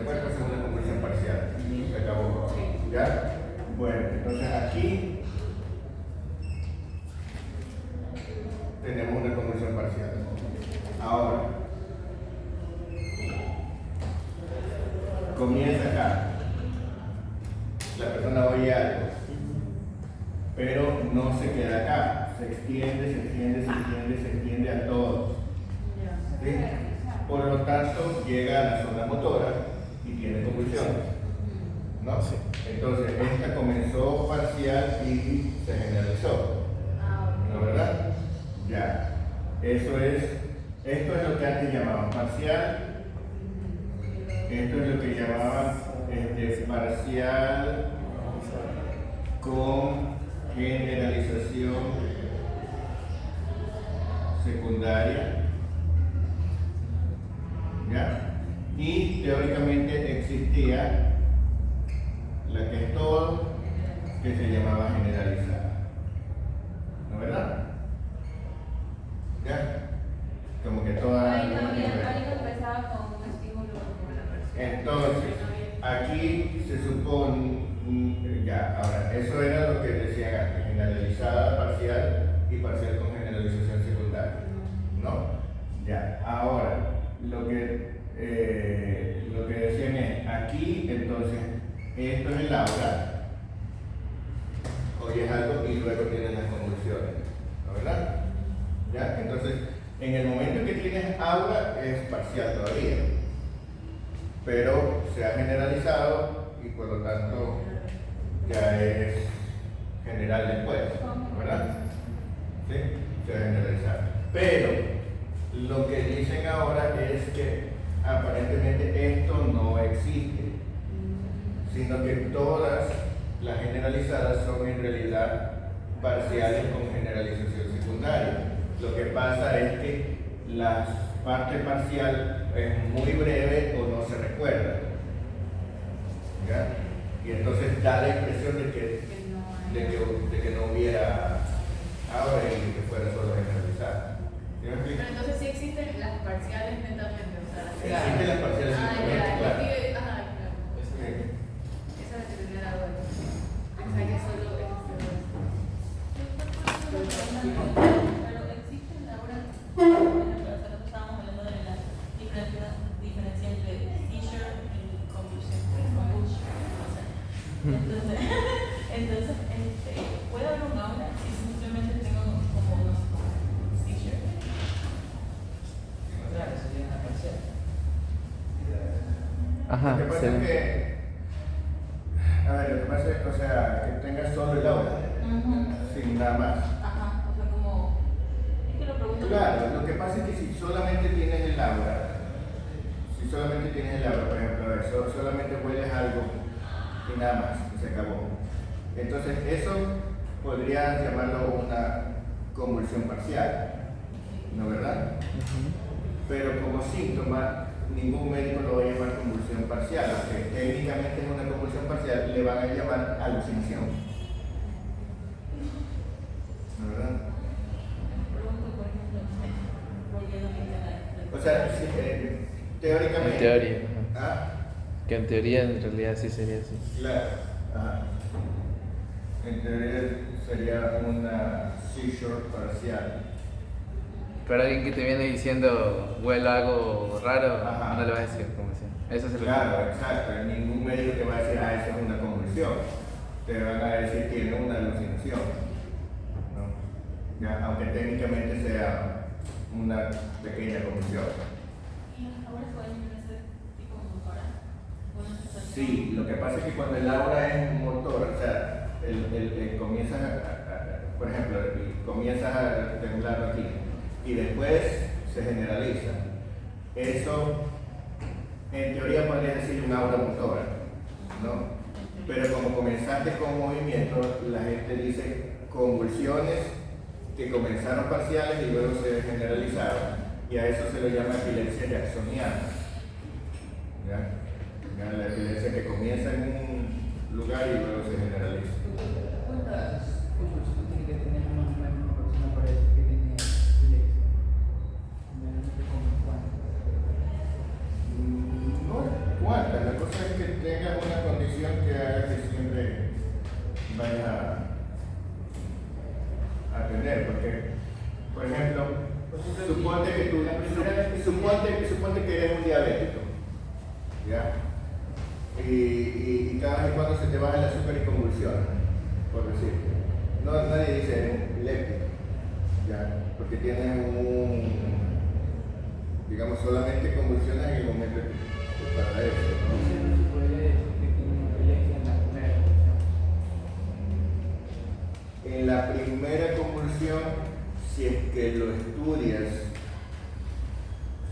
cuerpo, esa es una convulsión parcial. Se acabó. ¿Ya? Bueno, entonces aquí tenemos una convulsión parcial. Ahora, comienza acá. La persona oye algo, pero no se queda acá. Se extiende, se extiende, se extiende, se extiende a todos. ¿Sí? Por lo tanto, llega a la zona motora y tiene convulsiones. ¿No? Entonces, esta comenzó parcial y se generalizó. ¿No, verdad? Ya. Esto es lo que antes llamaban parcial. Esto es lo que llamaban parcial con generalización secundaria. ¿Ya? Y teóricamente existía la que es todo, que se llamaba generalizada. ¿No, verdad? ¿Ya? Como que todas. Ahí empezaba con un estímulo como la persona. Entonces, aquí se supone, ya, ahora, eso era lo que decían antes, generalizada parcial y parcial con generalización secundaria, ¿no? Ya, ahora, lo que decían es, aquí, entonces, esto es el aura, oyes algo y luego tienes las convulsiones, ¿no, verdad? ¿Ya? Entonces, en el momento que tienes aura es parcial todavía, pero se ha generalizado y por lo tanto ya es general después, ¿verdad? ¿Sí? Se ha generalizado. Pero lo que dicen ahora es que aparentemente esto no existe, sino que todas las generalizadas son en realidad parciales con generalización secundaria. Lo que pasa es que la parte parcial es muy breve o no se recuerda. ¿Ya? Y entonces da la impresión de que no hubiera ahora y que fuera solo generalizada. ¿Sí me explico? Pero entonces sí existen las parciales netamente, o sea, Existen las parciales netamente, claro. Claro. Esa es la que tenía la duda. O sea que solo Pero existen ahora, nosotros estábamos hablando de la diferencia entre seizure y convulsion. Entonces, ¿puede haber un aura si simplemente tengo como unos seizure? Claro, sería una parcial. Lo que pasa es que, a ver, lo que pasa es, o sea, que tengas solo el aura, sin nada más. Ajá, o sea, como. Es que lo pregunto. Claro, lo que pasa es que si solamente tienes el aura, por ejemplo, a ver, solamente hueles algo y nada más, y se acabó. Entonces, eso podría llamarlo una convulsión parcial, ¿no, verdad? Pero como síntoma, ningún médico lo va a llamar convulsión parcial, aunque técnicamente es una convulsión parcial, le van a llamar alucinación. ¿No, verdad? Pregunto, por ejemplo, volviendo a O sea, sí, teóricamente. En teoría. ¿Ah? Que en teoría en realidad sí sería así. Claro. Ajá. En teoría sería una seizure parcial. Pero alguien que te viene diciendo huele algo raro, Ajá. no le vas a decir convulsión. Eso se lo Claro, exacto. Ningún médico te va a decir, esa es una convulsión. Te van a decir, tiene una alucinación. ¿No? Ya, aunque técnicamente sea una pequeña convulsión. ¿Y ahora pueden ser tipo motora? Sí, lo que pasa es que cuando el aura es motor, o sea, comienzas por ejemplo, comienzas a temblar aquí y después se generaliza. Eso, en teoría, podría decir un aura motora, ¿no? Pero como comenzaste con movimiento, la gente dice convulsiones que comenzaron parciales y luego se generalizaron, y a eso se le llama epilepsia jacksoniana. ¿Ya? La epilepsia que comienza en un lugar y luego se generaliza. ¿Cuántas convulsiones tiene que tener más o menos una persona para decir que tiene epilepsia? Generalmente, ¿cuántas? No, ¿cuántas? tengas una condición que haga que siempre vayas a tener, porque, por ejemplo, suponte que eres un diabético, ¿ya? Y cada vez y cuando se te baja el azúcar y convulsiona, por decirte. No, nadie dice eres un epiléptico, ¿ya? Porque tienes digamos, solamente convulsionas en el momento que pasa eso, ¿no? No se puede decir que tiene epilepsia en la primera convulsión. En la primera convulsión, si es que lo estudias,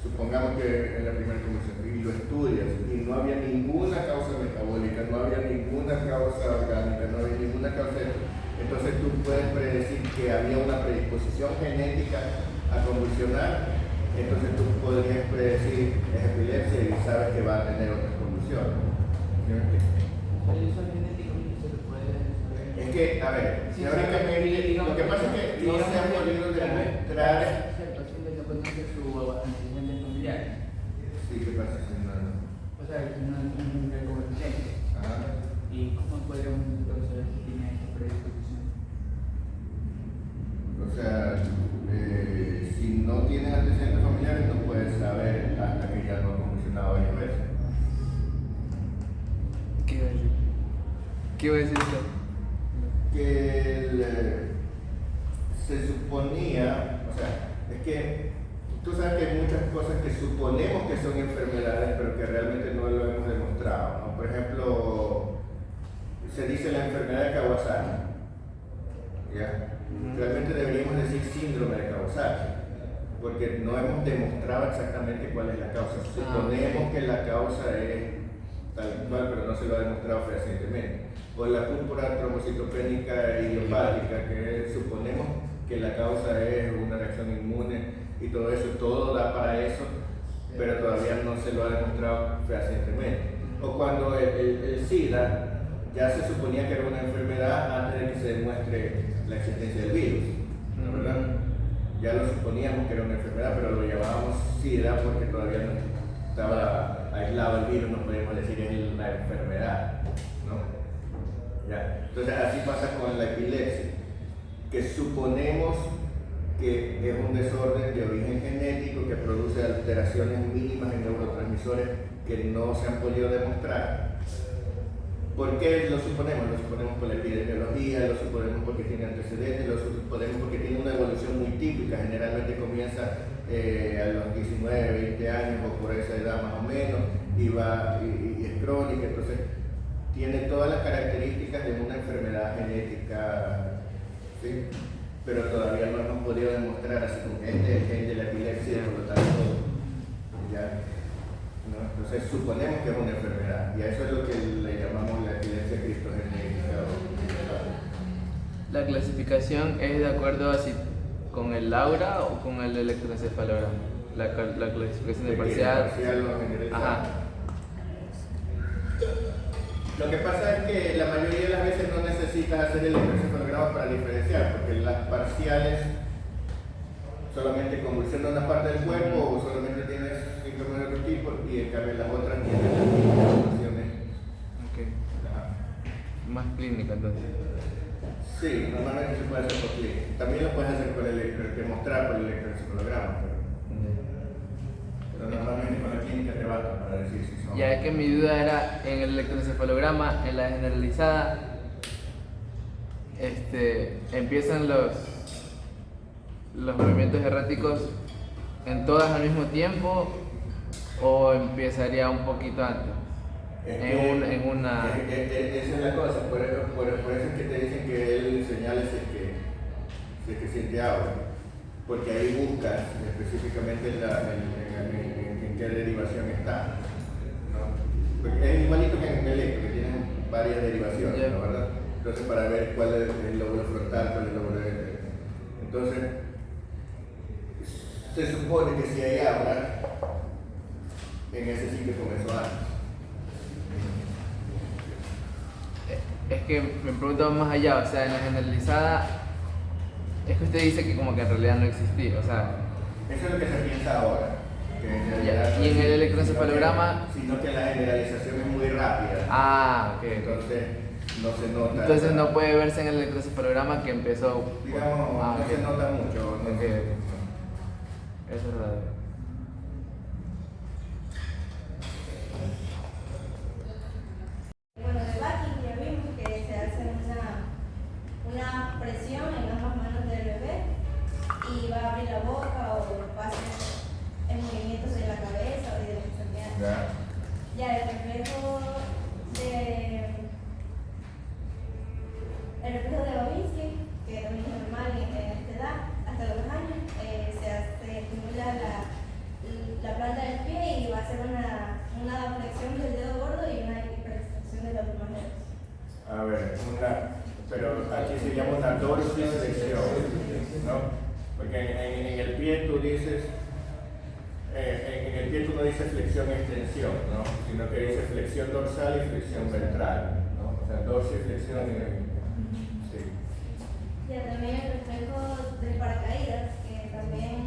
supongamos que en la primera convulsión, y lo estudias, y no había ninguna causa metabólica, no había ninguna causa orgánica, no había ninguna causa, entonces tú puedes predecir que había una predisposición genética a convulsionar, entonces tú podrías predecir es epilepsia y sabes que va a tener otra convulsión. ¿Sí me explico? Eso es genético y se lo puede saber. Es que, a ver, Sí, teóricamente, lo que pasa es que no se ha podido demostrar. Si el paciente no conoce su antecedente familiar, Sí, ¿qué pasa si no? o sea, que no es un recompense. Ajá. ¿Y cómo podríamos entonces saber si tiene esta predisposición? O sea, si no tienes antecedentes familiares, no puedes saber hasta que ya no ha convulsionado varias veces. ¿Qué iba a decir? ¿Qué iba a decir usted? Que se suponía, o sea, es que tú sabes que hay muchas cosas que suponemos que son enfermedades, pero que realmente no lo hemos demostrado, ¿no? Por ejemplo, se dice la enfermedad de Kawasaki, ¿ya? Realmente deberíamos decir síndrome de Kawasaki, porque no hemos demostrado exactamente cuál es la causa. Suponemos que la causa es tal cual, pero no se lo ha demostrado fehacientemente. O la púrpura trombocitopénica idiopática, que suponemos que la causa es una reacción inmune y todo eso, todo da para eso, pero todavía no se lo ha demostrado fehacientemente. O cuando el SIDA ya se suponía que era una enfermedad antes de que se demuestre la existencia del virus, ¿no? ¿Verdad? Ya lo suponíamos que era una enfermedad, pero lo llamábamos SIDA porque todavía no estaba aislado el virus, no podíamos decir es la enfermedad, ¿no? Ya. Entonces así pasa con la epilepsia, que suponemos que es un desorden de origen genético que produce alteraciones mínimas en neurotransmisores que no se han podido demostrar. ¿Por qué lo suponemos? Lo suponemos por la epidemiología, lo suponemos porque tiene antecedentes, lo suponemos porque tiene una evolución muy típica, generalmente comienza a los 19, 20 años o por esa edad más o menos, y es crónica, entonces tiene todas las características de una enfermedad genética, ¿sí? Pero todavía no hemos podido demostrar así como este es el gen de la epilepsia, por lo tanto, ya, ¿no? Entonces suponemos que es una enfermedad, y a eso es lo que le llamamos la epilepsia cristogenética. ¿La clasificación es de acuerdo a si con el aura o con el electroencefalograma? La clasificación de parcial. Parcial o generalizado. Ajá. Lo que pasa es que la mayoría de las veces no necesitas hacer el electroencefalograma para diferenciar, porque las parciales solamente convulsionan una parte del cuerpo o solamente tienes síntomas de otro tipo, y en cambio las otras tienen las mismas convulsiones. Ok. Ajá. Más clínica entonces. Sí, normalmente se puede hacer por clínica. También lo puedes hacer por demostrar por el electroencefalograma, pero normalmente con la clínica te basta para decir si son. Ya es que mi duda era en el electroencefalograma, en la generalizada, empiezan los movimientos erráticos en todas al mismo tiempo o empezaría un poquito antes. En una. Esa es la cosa, por eso es que te dicen que él señala si es que siente agua, porque ahí buscas específicamente en qué derivación está, ¿no? Porque es igualito que en el electro, que tienen varias derivaciones, ¿no? ¿Verdad? Entonces para ver cuál es el lóbulo frontal, cuál es el lóbulo de... Entonces, se supone que si hay agua, en ese sitio comenzó antes. Es que me pregunto más allá, o sea, en la generalizada, es que usted dice que como que en realidad no existía, o sea... Eso es lo que se piensa ahora. Que en Ya, y en el electroencefalograma... Sino que la generalización es muy rápida. Ah, ok. Entonces no se nota. Entonces no puede verse en el electroencefalograma que empezó. Digamos, no ok. se nota mucho. No, Ok, ok. Eso es verdad. Bueno, de Baki ya vimos que se hace una presión en ambas manos del bebé y va a abrir la boca o va a hacer movimientos de la cabeza o de las extremidades. Ya. Ya el reflejo de Babinski, que también es normal en esta edad, hasta los 2 años, se estimula la planta del pie y va a hacer una flexión del dedo gordo y una hiperextensión de los demás dedos. A ver, pero aquí se llama una dorsiflexión, ¿no? Porque en el pie tú dices, en el pie tú no dices flexión-extensión, ¿no? Sino que dices flexión dorsal y flexión ventral, ¿no? O sea, dorsiflexión y... Sí. Ya también el reflejo del paracaídas, que también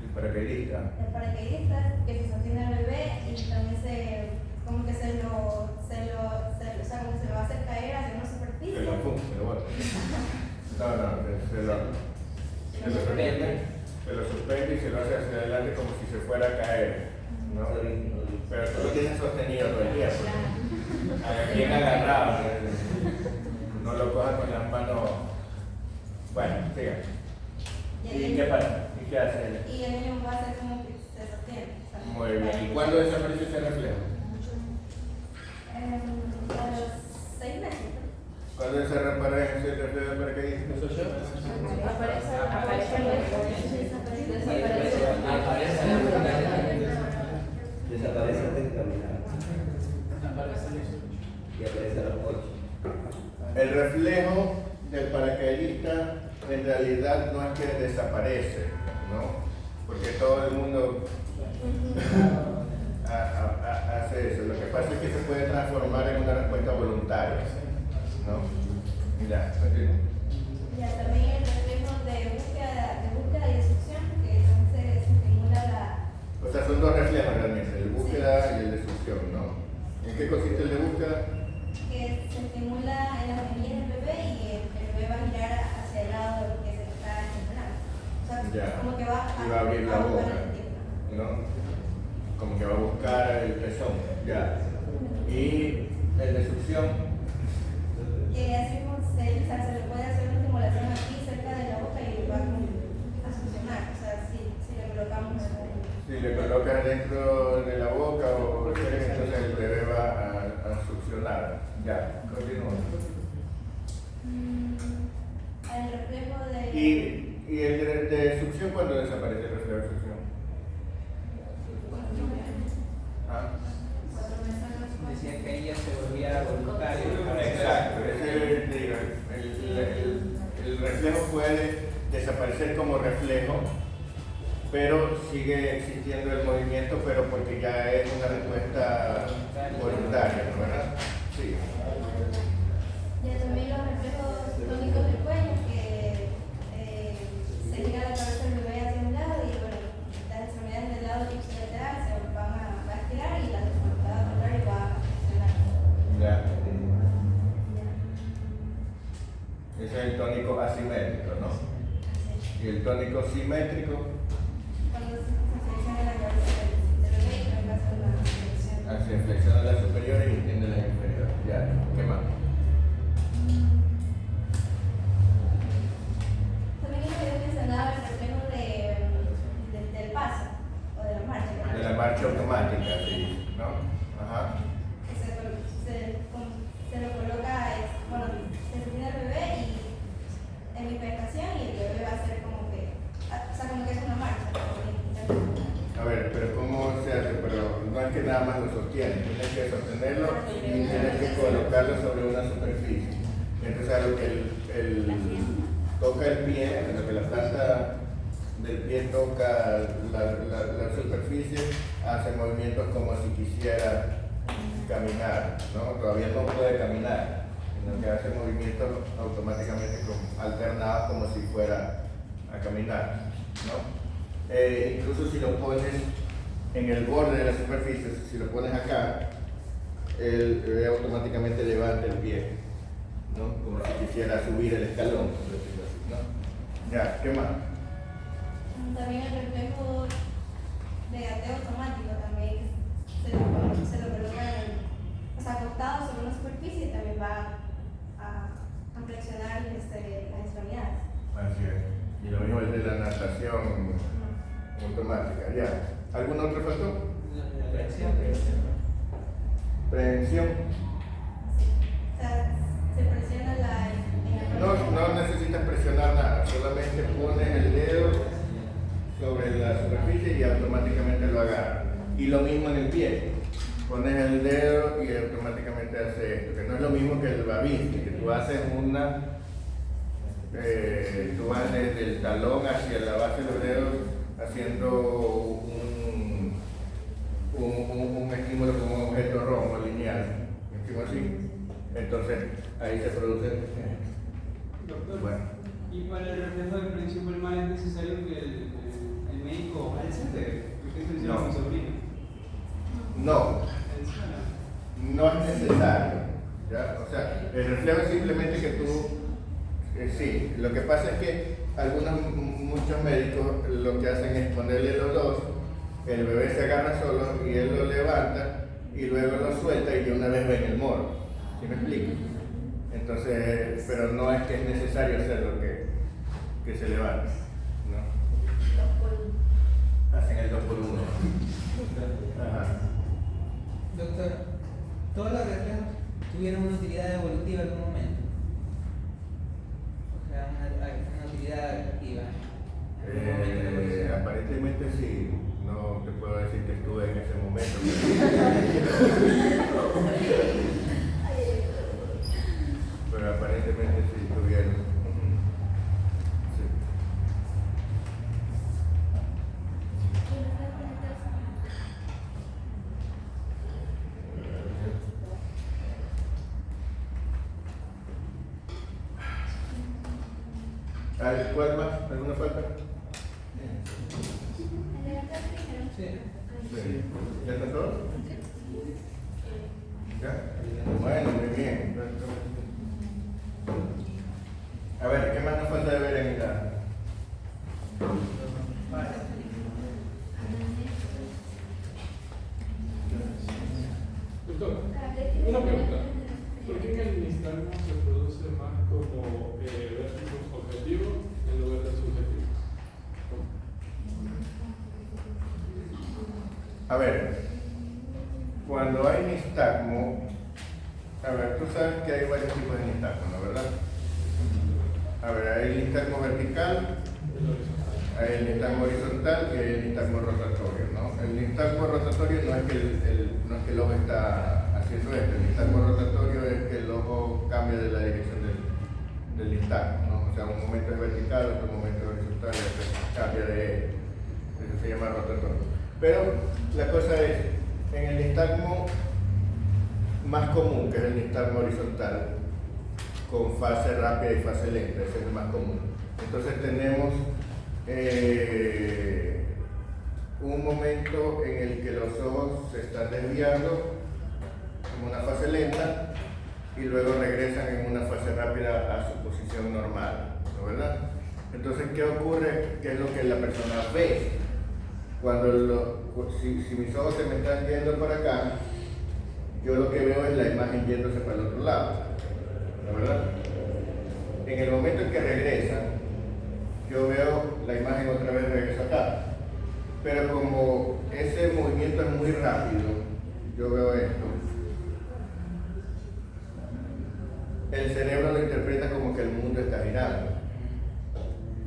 El paracaidista. el paracaidista que se sostiene al bebé y también como que se lo va a hacer caer hacia una superficie. Se lo bota. Se lo suspende y se lo hace hacia adelante como si se fuera a caer, ¿no? Pero tú lo tienes sostenido todo el día, pues. Bien agarrado, no lo cojas con las manos. Bueno, siga. ¿Y qué pasa? ¿Y qué hace él? Y el niño va a hacer como que se sostiene. ¿sabes? Muy bien. ¿Y cuándo desaparece ese reflejo? A los 6 meses. ¿Cuándo desaparece ese reflejo de paracaidista? Desaparece antes de caminar. Y aparece a los 8. El reflejo del paracaidista en realidad no es que desaparece, ¿no? Porque todo el mundo hace eso. Lo que pasa es que se puede transformar en una respuesta voluntaria, ¿no? Mira, continúa. Ya también el reflejo de búsqueda y destrucción, que entonces se estimula O sea, son dos reflejos realmente, el de búsqueda y el de destrucción, ¿no? ¿En qué consiste el de búsqueda? que se estimula en las mejillas del bebé y el bebé va a girar hacia el lado de lo que se está estimulando. O sea, Ya. como que va Y va a abrir la buscar boca, el intestino. ¿no? Como que va a buscar el pezón, ya. Y el de succión, Que así como se le puede hacer una estimulación aquí cerca de la boca y va a succionar. O sea, si le colocamos si le colocas dentro de la boca o entonces el bebé va a succionar. Ya, continúa. el reflejo de... ¿Y el de succión cuándo desaparece el reflejo de succión? ¿Ah? 4 meses. Decía que ella se volvía voluntaria. Exacto, el reflejo puede desaparecer como reflejo, pero sigue existiendo el movimiento, pero porque ya es una respuesta voluntaria, ¿no? ¿Verdad? Sí. Ya también los reflejos tónicos del cuello, que se gira la cabeza del bebé hacia un lado y bueno, las extremidades del lado ipsilateral se van a estirar y la desconectada contraria va a funcionar. Ya. Ese es el tónico asimétrico, ¿no? Y el tónico simétrico, Cuando se flexiona la cabeza del bebé y luego hace una flexión. hacia flexiona la superior y extiende la inferior. Ya, ¿qué más? También había mencionado el reflejo del paso o de la marcha. ¿no? De la marcha automática, sí, ¿no? Ajá. Que se lo coloca, bueno, se sostiene el bebé y en hiperestación y el bebé va a hacer como que, o sea, como que es una marcha. A ver, pero ¿cómo se hace? Pero no es que nada más lo sostiene, tienes que sostenerlo y tienes que colocarlo sobre una superficie. Entonces a lo que toca el pie, a lo que la planta del pie toca la superficie, hace movimientos como si quisiera caminar, ¿no? Todavía no puede caminar, sino que hace movimientos automáticamente alternados como si fuera a caminar, ¿no? Incluso si lo pones en el borde de la superficie, si lo pones acá, el bebé automáticamente levanta el pie, ¿no? Como si quisiera subir el escalón, por decirlo así, ¿no? Ya, ¿qué más? También el reflejo de gateo automático también se lo coloca acostado sobre una superficie y también va a flexionar las extremidades. Así es. Y lo mismo el de la natación automática. Ya. ¿Algún otro factor? Prevención. O sea, se presiona No necesitas presionar nada, solamente pones el dedo sobre la superficie y automáticamente lo agarra. Y lo mismo en el pie. Pones el dedo y automáticamente hace esto, que no es lo mismo que el Babinski, que tú haces tú vas desde el talón hacia la base de los dedos haciendo un estímulo como un objeto rojo, lineal, así. Entonces ahí se produce. Doctor, Bueno. y para el reflejo de prevención pulmonar es necesario que el médico alce, porque esto es No. mi sobrino. No, no es necesario, ¿ya? O sea, el reflejo es simplemente que tú, sí, lo que pasa es que muchos médicos lo que hacen es ponerle los dos, el bebé se agarra solo y él lo levanta y luego lo suelta y de una vez ven el moro, ¿sí me explico? Entonces, pero no es que es necesario hacerlo que se levante, ¿no? Hacen el 2 por 1. Ajá. Doctor, ¿todos los reflejos tuvieron una utilidad evolutiva en algún momento? O sea, una utilidad activa. ¿En algún momento de la evolución? Aparentemente sí, no te puedo decir que estuve en ese momento. Pero aparentemente sí tuvieron. Sí. ¿Cuál más? ¿Alguna falta? Sí. Sí. ¿Ya está todo? ¿Ya? Bueno, muy bien. A ver, ¿qué más nos falta de ver en la... Doctor, una pregunta. ¿Por qué en el nistagmo se produce más como vértigos objetivos en lugar de subjetivos? A ver, cuando hay nistagmo, a ver, tú sabes que hay varios tipos de nistagmo, ¿no? ¿Verdad? A ver, hay el nistagmo vertical, hay el nistagmo horizontal y hay el nistagmo rotatorio, ¿no? El nistagmo rotatorio no es que el ojo está haciendo esto, el nistagmo rotatorio es que el ojo cambia de la dirección del nistagmo, ¿no? O sea, un momento es vertical, otro momento es horizontal, otro cambia de eje. Eso se llama rotatorio. Pero la cosa es, en el nistagmo más común, que es el nistagmo horizontal, con fase rápida y fase lenta, ese es el más común. Entonces tenemos un momento en el que los ojos se están desviando en una fase lenta y luego regresan en una fase rápida a su posición normal, ¿no? ¿Verdad? Entonces, ¿qué ocurre? ¿Qué es lo que la persona ve? Si mis ojos se me están yendo para acá, yo lo que veo es la imagen yéndose para el otro lado, ¿no? ¿Verdad? En el momento en que regresan, yo veo la imagen otra vez regresa acá. Pero como ese movimiento es muy rápido, yo veo esto. El cerebro lo interpreta como que el mundo está girando,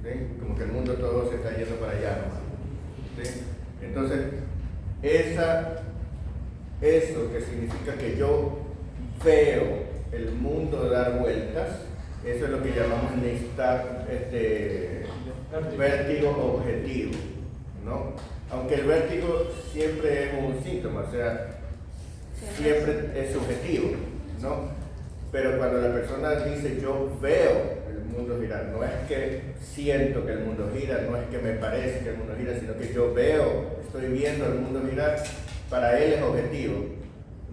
¿sí? Como que el mundo todo se está yendo para allá, ¿sí? Entonces, eso que significa que yo veo el mundo dar vueltas, eso es lo que llamamos vértigo objetivo, ¿no? Aunque el vértigo siempre es un síntoma, o sea, siempre es subjetivo, ¿no? Pero cuando la persona dice yo veo el mundo girar, no es que siento que el mundo gira, no es que me parece que el mundo gira, sino que yo veo, estoy viendo el mundo girar, para él es objetivo.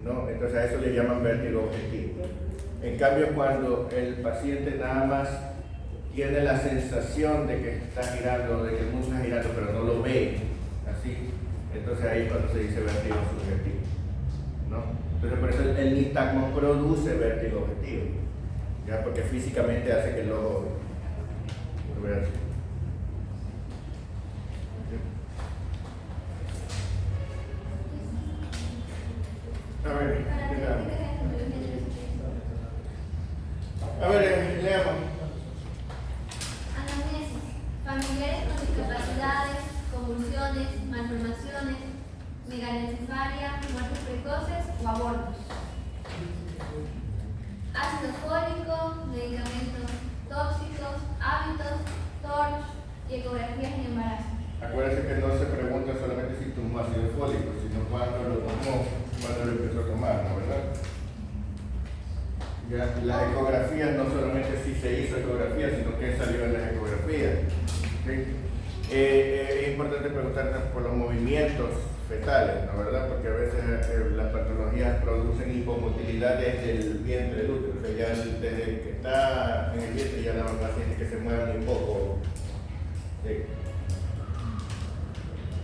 ¿no? Entonces a eso le llaman vértigo objetivo. En cambio, cuando el paciente nada más tiene la sensación de que está girando, de que el mundo está girando, pero no lo ve así, entonces ahí es cuando se dice vértigo subjetivo, ¿no? Entonces por eso el nistagmo produce vértigo objetivo, ¿ya? Porque físicamente hace que el ojo lo vea así. A ver, leamos. Anamnesis. Familiares con discapacidades, convulsiones, malformaciones, megalencefalia, muertes precoces o abortos. Ácido fólico, medicamentos tóxicos, hábitos, TORCH y ecografías en embarazo. Acuérdense que no se pregunta solamente si tomó ácido fólico, sino cuándo lo tomó, cuándo lo empezó a tomar, ¿no? ¿Verdad? Ya, las ecografías no solamente si se hizo ecografía, sino que salió en las ecografías. ¿Sí? Es importante preguntarnos por los movimientos fetales, ¿no? ¿Verdad? Porque a veces las patologías producen hipomotilidad desde el vientre del útero, o sea, ya desde que está en el vientre ya la mamá siente que se mueva un poco. ¿Sí?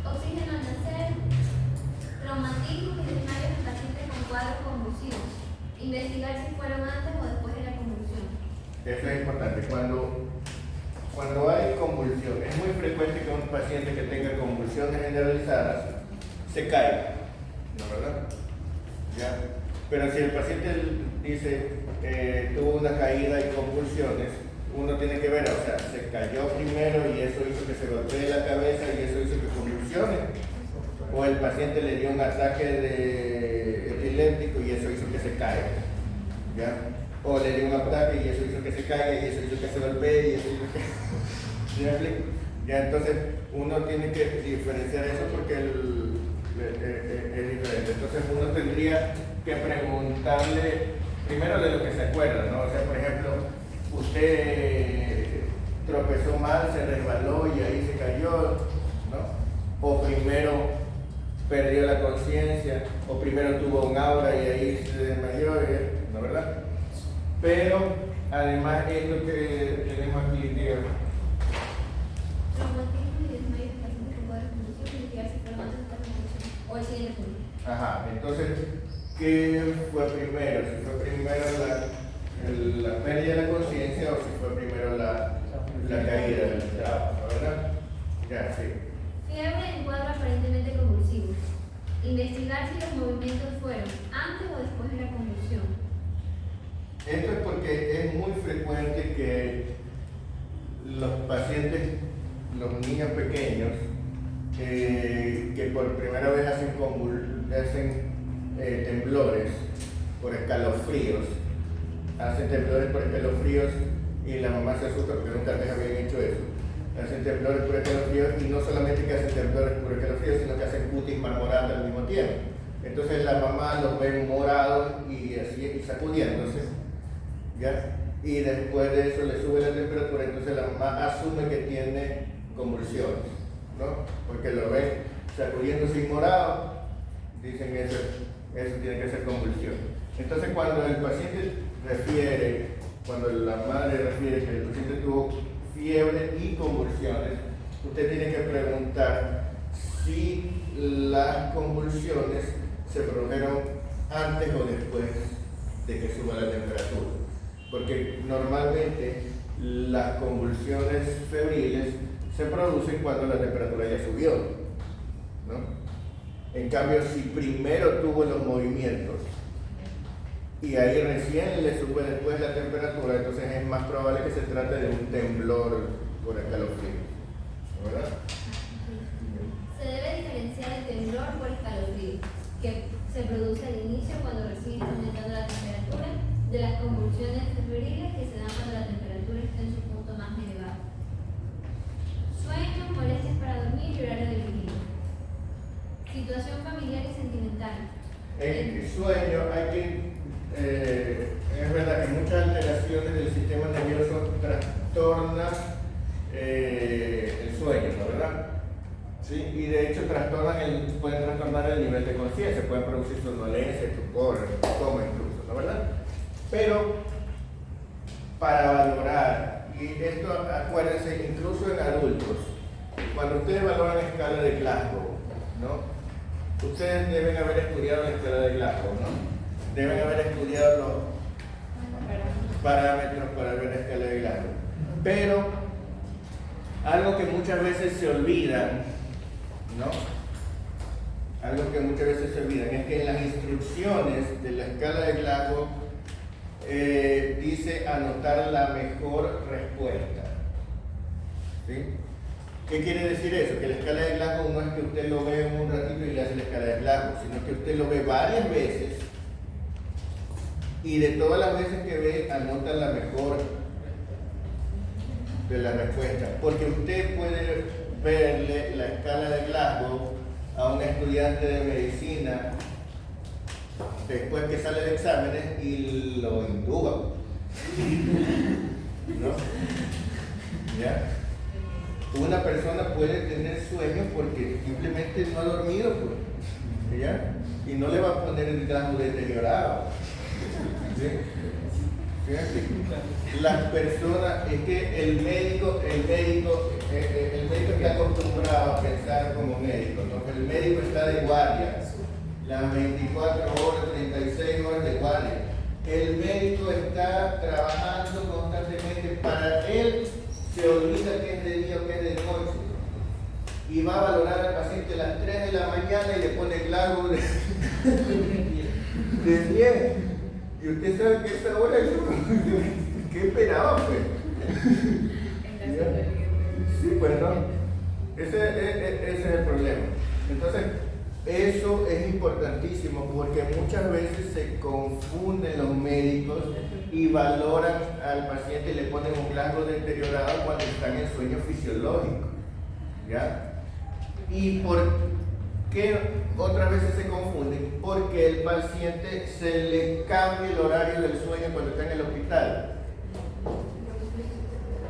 Oxígeno al nacer, traumatismo y desmayos en pacientes con cuadros convulsivos. Investigar si fueron antes o después de la convulsión. Eso es importante. Cuando hay convulsión, es muy frecuente que un paciente que tenga convulsiones generalizadas se caiga, ¿no? ¿Verdad? ¿Ya? Pero si el paciente dice tuvo una caída y convulsiones, uno tiene que ver, o sea, se cayó primero y eso hizo que se golpee la cabeza y eso hizo que convulsione, o el paciente le dio un ataque de epiléptico y eso hizo que se caiga, ¿ya? O le dio un ataque y eso hizo que se caiga y eso hizo que se golpee y eso hizo que... ¿Sí me explico? Ya, entonces uno tiene que diferenciar eso porque es diferente. Entonces uno tendría que preguntarle primero de lo que se acuerda, ¿no? O sea, por ejemplo, usted tropezó mal, se resbaló y ahí se cayó, ¿no? O primero perdió la conciencia, o primero tuvo un aura y ahí se desmayó, ¿no? ¿Verdad? Pero además esto que tenemos aquí, digamos. Traumatismo y desmayos en pacientes con cuadros convulsivos. Investigar si fueron antes de la convulsión o el siguiente punto. Ajá, entonces, ¿qué fue primero? Si fue primero la pérdida de la conciencia o si fue primero la caída del trabajo, ¿verdad? Ya, sí. Fiebre en cuadro aparentemente convulsivo. Investigar si los movimientos fueron antes o después de la convulsión. Esto es porque es muy frecuente que los pacientes, los niños pequeños, que por primera vez hacen temblores por escalofríos, hacen temblores por escalofríos y la mamá se asusta porque nunca les habían hecho eso. Hacen temblores por escalofríos y no solamente que hacen temblores por escalofríos, sino que hacen cutis marmorata al mismo tiempo. Entonces la mamá los ve morados y así y sacudiéndose, ¿ya? Y después de eso le sube la temperatura, entonces la mamá asume que tiene convulsiones, ¿no? Porque lo ve sacudiéndose y morado, dicen eso tiene que ser convulsión. Entonces cuando el paciente refiere, cuando la madre refiere que el paciente tuvo fiebre y convulsiones, usted tiene que preguntar si las convulsiones se produjeron antes o después de que suba la temperatura. Porque normalmente las convulsiones febriles se producen cuando la temperatura ya subió, ¿no? En cambio, si primero tuvo los movimientos y ahí recién le sube después la temperatura, entonces es más probable que se trate de un temblor por escalofrío, ¿verdad? Se debe diferenciar el temblor por escalofrío, que se produce al inicio cuando recién está aumentando la temperatura, de las convulsiones febriles que se dan cuando la temperatura está en su punto más elevado. Sueño, molestias para dormir y horario de vigilia. Situación familiar y sentimental. En el sueño hay que, es verdad que muchas alteraciones del sistema nervioso trastornan el sueño, ¿no? ¿Verdad? ¿Sí? Y de hecho trastornan pueden trastornar el nivel de conciencia, pueden producir somnolencia, estupor, coma incluso, ¿no verdad? Pero para valorar, y esto acuérdense, incluso en adultos, cuando ustedes valoran la escala de Glasgow, ¿no? Ustedes deben haber estudiado la escala de Glasgow, ¿no? Deben haber estudiado los parámetros para ver la escala de Glasgow. Pero algo que muchas veces se olvidan, ¿no? Algo que muchas veces se olvidan es que en las instrucciones de la escala de Glasgow dice anotar la mejor respuesta. ¿Sí? ¿Qué quiere decir eso? Que la escala de Glasgow no es que usted lo ve en un ratito y le hace la escala de Glasgow, sino que usted lo ve varias veces y de todas las veces que ve anota la mejor de la respuesta. Porque usted puede verle la escala de Glasgow a un estudiante de medicina después que sale de exámenes y lo intuba, ¿no? ¿Ya? Una persona puede tener sueño porque simplemente no ha dormido, pues, ¿ya? Y no le va a poner el Glasgow deteriorado, ¿sí? Las personas, es que el médico está acostumbrado a pensar como médico, ¿no? El médico está de guardia, las 24 horas, 36 horas de guardia. El médico está trabajando constantemente, para él se olvida que es de día o que es de noche. Y va a valorar al paciente a las 3 de la mañana y le pone Glasgow de 10. Y usted sabe que esa hora es ¿qué esperaba, pues? Sí, pues no. Ese es el problema. Entonces, eso es importantísimo porque muchas veces se confunden los médicos y valoran al paciente y le ponen un Glasgow deteriorado cuando están en sueño fisiológico. ¿Ya? ¿Y por qué otras veces se confunden? Porque el paciente se le cambia el horario del sueño cuando está en el hospital.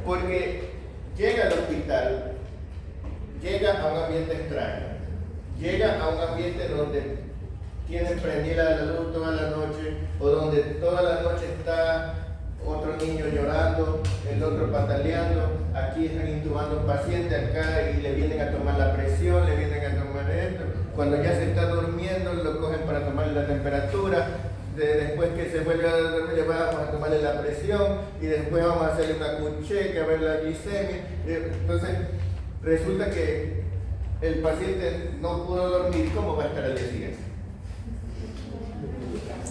Porque llega al hospital, llega a un ambiente extraño, llega a un ambiente donde tienen prendida la luz toda la noche, o donde toda la noche está otro niño llorando, el otro pataleando, aquí están intubando a un paciente acá y le vienen a tomar la presión, le vienen a tomar esto. Cuando ya se está durmiendo, lo cogen para tomarle la temperatura. Después que se vuelve a dormir, le vamos a tomarle la presión y después vamos a hacerle una check a ver la glicemia. Entonces, resulta que el paciente no pudo dormir. ¿Cómo va a estar al día siguiente?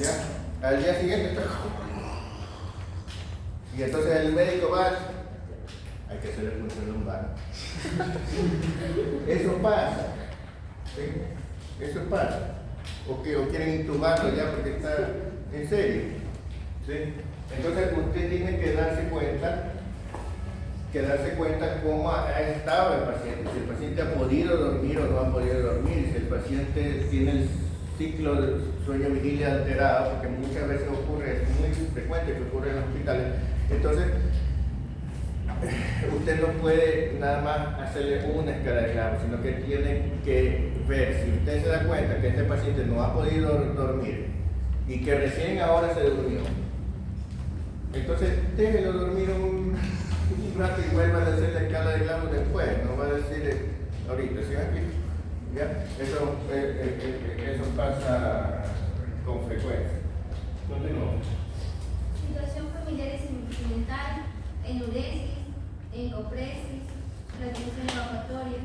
¿Ya? Al día siguiente está... Y entonces el médico va, hay que hacerle punción lumbar. Eso pasa. ¿Sí? Eso pasa. O quieren intubarlo ya porque está en serio. ¿Sí? Entonces usted tiene que darse cuenta cómo ha estado el paciente, si el paciente ha podido dormir o no ha podido dormir, si el paciente tiene el ciclo de sueño-vigilia alterado, porque muchas veces ocurre, es muy frecuente que ocurre en los hospitales. Entonces, usted no puede nada más hacerle una escala de Glasgow, sino que tiene que ver, si usted se da cuenta que este paciente no ha podido dormir y que recién ahora se durmió, entonces déjelo dormir un rato y vuelva a hacer la escala de Glasgow después, no va a decir ahorita, ¿sí? Aquí, ¿ya? Eso pasa con frecuencia. Continuamos. Situación familiar y sentimental, enuresis, encopresis, retención evacuatoria.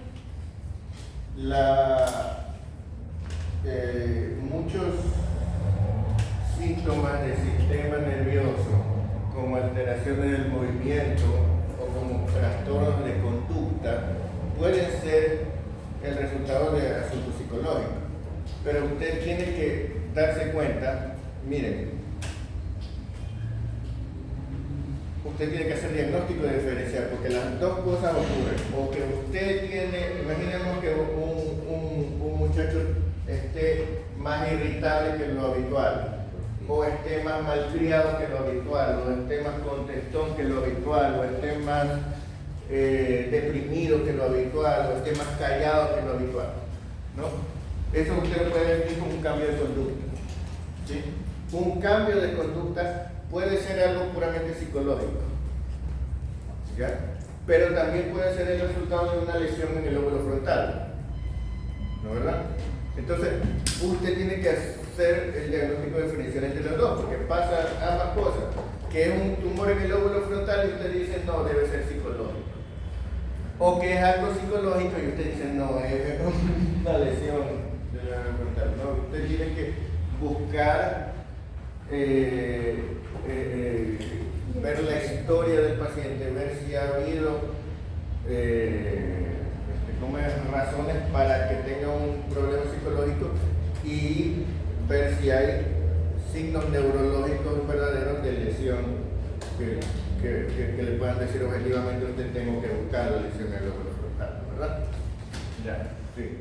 Muchos síntomas del sistema nervioso, como alteraciones del movimiento o como trastornos de conducta, pueden ser el resultado de asuntos psicológicos. Pero usted tiene que darse cuenta, miren, usted tiene que hacer diagnóstico de diferencial, porque las dos cosas ocurren. O que usted tiene, imaginemos que un muchacho esté más irritable que lo habitual, o esté más malcriado que lo habitual, o esté más contestón que lo habitual, o esté más deprimido que lo habitual, o esté más callado que lo habitual, ¿no? eso usted lo puede definir como un cambio de conducta. ¿Sí? Un cambio de conducta puede ser algo puramente psicológico, ¿ya? Pero también puede ser el resultado de una lesión en el lóbulo frontal, ¿no verdad? Entonces, usted tiene que hacer el diagnóstico diferencial entre los dos, porque pasa ambas cosas, que es un tumor en el lóbulo frontal y usted dice no, debe ser psicológico, o que es algo psicológico y usted dice no, es una lesión del lóbulo frontal. No, usted tiene que buscar ver la historia del paciente, ver si ha habido razones para que tenga un problema psicológico y ver si hay signos neurológicos verdaderos de lesión que le puedan decir objetivamente usted tengo que buscar la lesión del lóbulo frontal, ¿verdad? Ya, sí.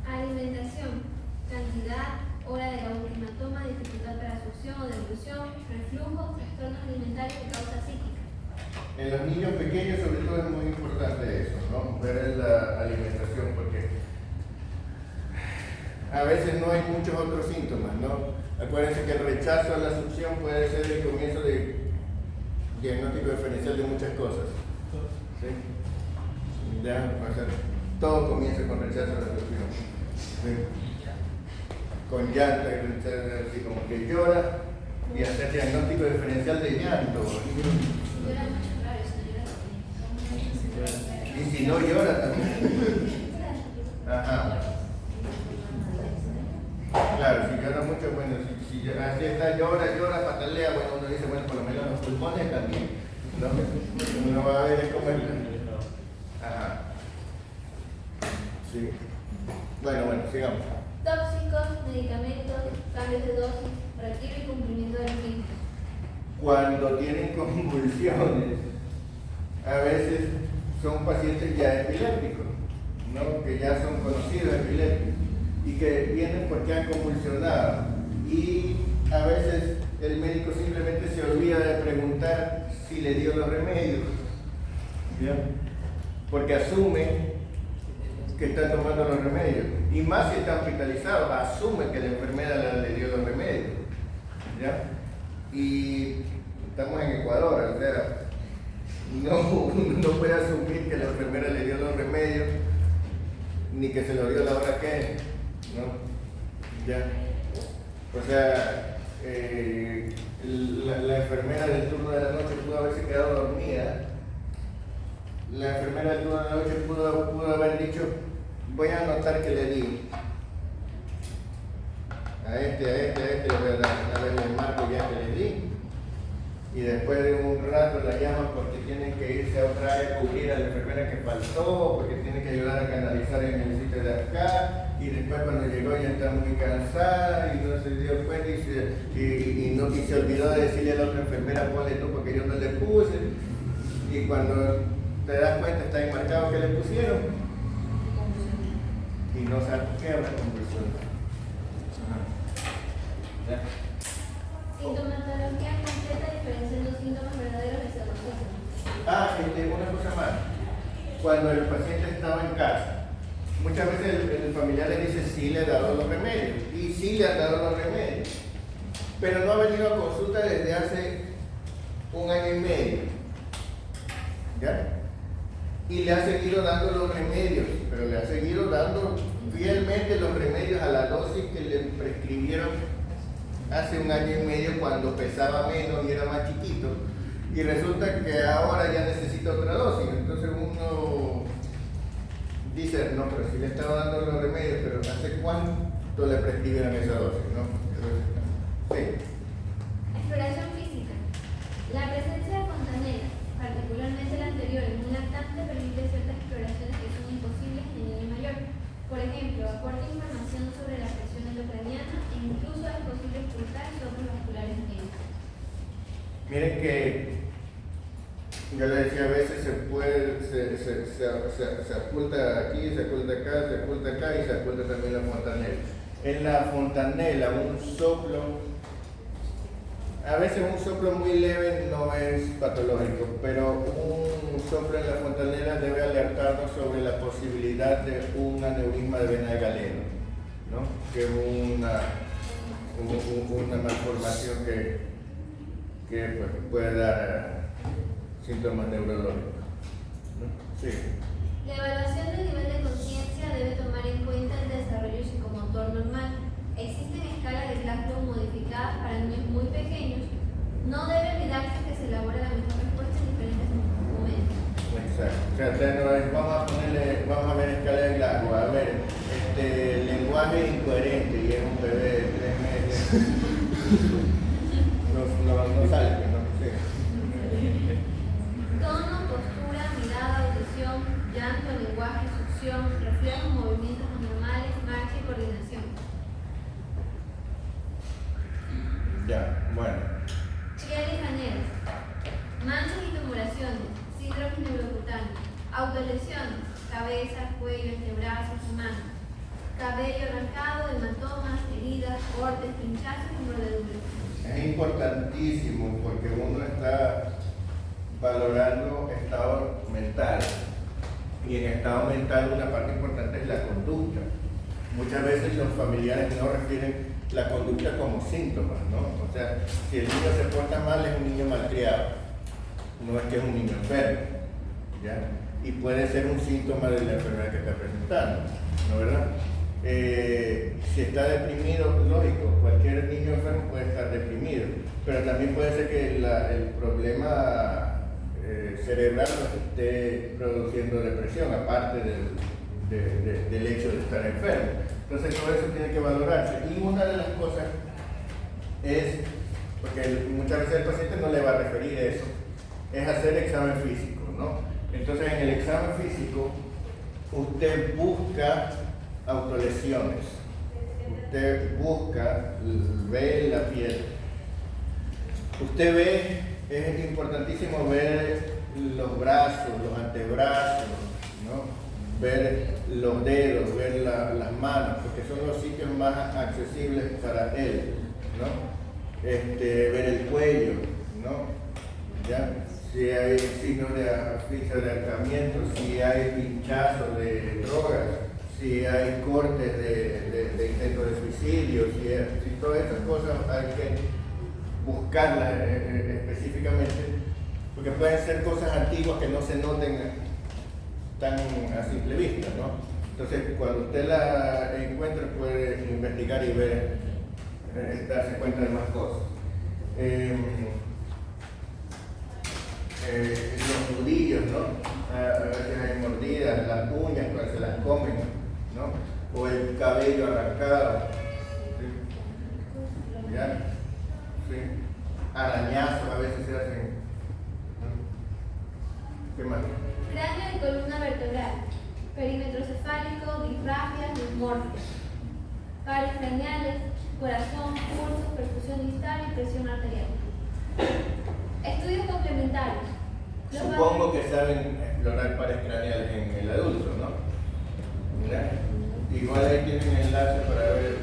Alimentación, cantidad, hora de la última toma, dificultad para absorción o deglución, reflujo, trastornos alimentarios de causa psíquica. En los niños pequeños sobre todo es muy importante eso, ¿no? Ver la alimentación, porque a veces no hay muchos otros síntomas, ¿no? Acuérdense que el rechazo a la succión puede ser el comienzo de diagnóstico diferencial de muchas cosas. ¿Sí? Ya, o sea, todo comienza con rechazo a la succión. ¿Sí? Con llanto, y rechazo, así como que llora y hacer diagnóstico diferencial de llanto. Llora mucho, claro, si llora también. Y si no llora también. Ajá. Claro, si llora mucho, bueno, si así está, llora, patalea, bueno, uno dice, bueno, por lo menos los pulmones también, ¿no? Uno va a ver cómo es. Ajá. Sí. Bueno, sigamos. Tóxicos, medicamentos, cambios de dosis, retiro y cumplimiento de los mismos. Cuando tienen convulsiones, a veces son pacientes ya epilépticos, ¿no? Que ya son conocidos epilépticos y que vienen porque han convulsionado, y a veces el médico simplemente se olvida de preguntar si le dio los remedios, ¿ya? Porque asume que está tomando los remedios, y más si está hospitalizado, asume que la enfermera le dio los remedios, ¿ya? Y estamos en Ecuador, o sea, no puede asumir que la enfermera le dio los remedios, ni que se lo dio a la hora que, ¿no? ¿Ya? O sea, la enfermera del turno de la noche pudo haberse quedado dormida. La enfermera del turno de la noche pudo haber dicho, voy a anotar que le di a este le voy a dar una vez el marco ya que le di, y después de un rato la llaman porque tienen que irse a otra área a cubrir a la enfermera que faltó, porque tiene que ayudar a canalizar en el sitio de acá, y después cuando llegó ya está muy cansada y no se dio cuenta y se olvidó de decirle a la otra enfermera, ponle tú porque yo no le puse, y cuando te das cuenta está ahí marcado que le pusieron y no sabes qué es una convulsión. Sintomatología completa diferenciando síntomas verdaderos de pseudosis. Una cosa más. Cuando el paciente estaba en casa, muchas veces el familiar le dice sí le ha dado los remedios, y sí le han dado los remedios, pero no ha venido a consulta desde hace 1 año y medio, ¿ya? Y le ha seguido dando los remedios, pero le ha seguido dando fielmente los remedios a la dosis que le prescribieron hace 1 año y medio cuando pesaba menos y era más chiquito, y resulta que ahora ya necesita otra dosis. Entonces uno dice, no, pero si le estaba dando los remedios, pero ¿hace cuánto le prescribieron esa dosis? ¿No? Sí. Exploración física. La presencia de fontanela, particularmente la anterior en un lactante, permite ciertas exploraciones que son imposibles en nivel mayor. Por ejemplo, aporta información sobre la presión endocraniana e incluso es posible ocultar soplos vasculares médicos. Miren que yo le decía, a veces se oculta aquí, se oculta acá, se oculta acá y se oculta también la fontanela. En la fontanela un soplo A veces un soplo muy leve no es patológico, pero un soplo en la fontanela debe alertarnos sobre la posibilidad de un aneurisma de vena de galeno, ¿no? Que es una malformación que pues, puede dar síntomas neurológicos, ¿no? Sí. La evaluación del nivel de conciencia debe tomar en cuenta el desarrollo psicomotor normal. Existen escalas de Glasgow modificadas para niños muy pequeños. No debe olvidarse que se elabora la mejor respuesta en diferentes momentos. Exacto. O sea, vamos a ver escala de Glasgow. A ver, lenguaje incoherente y es un bebé de 3 meses. No sale, ¿no? Sí. Tono, postura, mirada, audición, llanto, lenguaje, succión, reflejos, movimientos anormales, marcha y coordinación. Ya, bueno. Piel y pañeros, manchas y tumoraciones, síndromes neurocutáneos, autolesiones, cabeza, cuello, antebrazos y manos, cabello arrancado, hematomas, heridas, cortes, pinchazos y mordeduras. Es importantísimo porque uno está valorando estado mental y en estado mental una parte importante es la conducta. Muchas veces los familiares no refieren la conducta como síntomas, ¿no? O sea, si el niño se porta mal es un niño malcriado, no es que es un niño enfermo, ¿ya? Y puede ser un síntoma de la enfermedad que está presentando, ¿no verdad? Si está deprimido, lógico, cualquier niño enfermo puede estar deprimido, pero también puede ser que el problema cerebral esté produciendo depresión, aparte del hecho de estar enfermo. Entonces todo eso tiene que valorarse. Y una de las cosas es, porque muchas veces el paciente no le va a referir eso, es hacer examen físico, ¿no? Entonces en el examen físico usted busca autolesiones, usted busca, ve la piel, usted ve, es importantísimo ver los brazos, los antebrazos, ¿no? Ver los dedos, ver las manos, porque son los sitios más accesibles para él, ¿no? Ver el cuello, ¿no? ¿Ya? Si hay signos de asfixia de ahorcamiento, si hay pinchazos de drogas, si hay cortes de intento de suicidio, si todas estas cosas hay que buscarlas específicamente, porque pueden ser cosas antiguas que no se noten tan a simple vista, ¿no? Entonces, cuando usted la encuentra, puede investigar y ver, darse cuenta de más cosas. Los nudillos, ¿no? A veces hay mordidas, las uñas cuando se las comen, ¿no? O el cabello arrancado, ¿sí? ¿Ya? ¿Sí? Arañazos a veces se hacen, ¿no? ¿Qué más? Cráneo y columna vertebral, perímetro cefálico, disrafias, dismorfias, pares craneales, corazón, pulso, perfusión distal y presión arterial. Estudios complementarios. Supongo que saben explorar pares craneales en el adulto, ¿no? ¿Mira? Igual ahí tienen enlaces para ver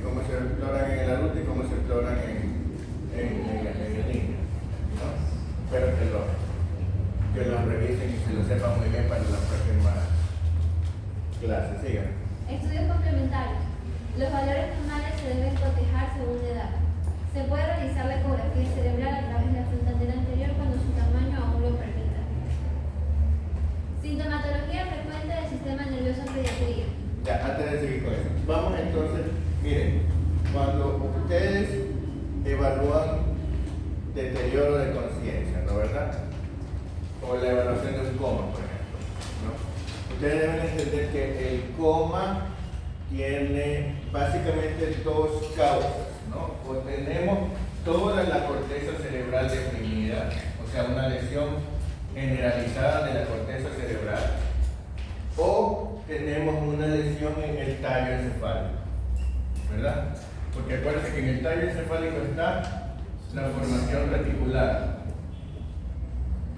cómo se exploran en el adulto y cómo se exploran en el niño, ¿no? Pero que lo revisen y se lo sepan muy bien para la próxima clase. Sigan. Estudios complementarios. Los valores normales se deben cotejar según la edad. Se puede realizar la ecografía cerebral a través de la frontera anterior cuando su tamaño aún lo permita. Sintomatología frecuente del sistema nervioso en pediatría. Ya, antes de seguir con eso, vamos entonces, miren, cuando ustedes evalúan deterioro de conciencia, ¿no verdad? O la evaluación de un coma, por ejemplo, ¿no? Ustedes deben entender que el coma tiene básicamente dos causas, ¿no? O tenemos toda la corteza cerebral deprimida, o sea, una lesión generalizada de la corteza cerebral, o tenemos una lesión en el tallo encefálico, ¿verdad? Porque acuérdense que en el tallo encefálico está la formación reticular.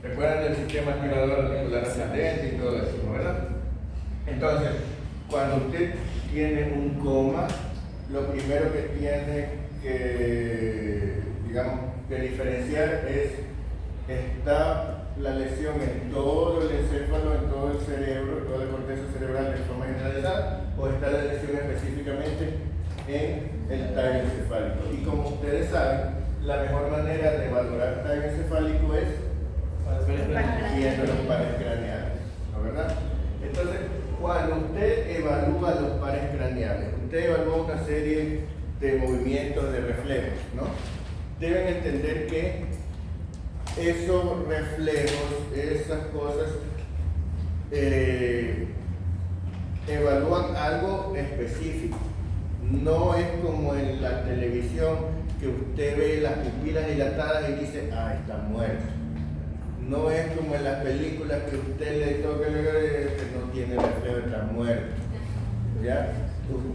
¿Recuerdan del sistema aspirador reticular ascendente y todo eso, ¿no? ¿Verdad? Entonces, cuando usted tiene un coma, lo primero que tiene que, digamos, que diferenciar es, ¿está la lesión en todo el encéfalo, en todo el cerebro, en toda la corteza cerebral de forma generalizada, o está la lesión específicamente en el tallo encefálico? Y como ustedes saben, la mejor manera de valorar tallo encefálico es viendo los pares craneales, ¿no verdad? Entonces, cuando usted evalúa los pares craneales, usted evalúa una serie de movimientos, de reflejos, ¿no? Deben entender que esos reflejos, esas cosas, evalúan algo específico. No es como en la televisión que usted ve las pupilas dilatadas y dice, ah, está muerto. No es como en las películas que usted le toca que no tiene reflejo, está muerto. ¿Ya?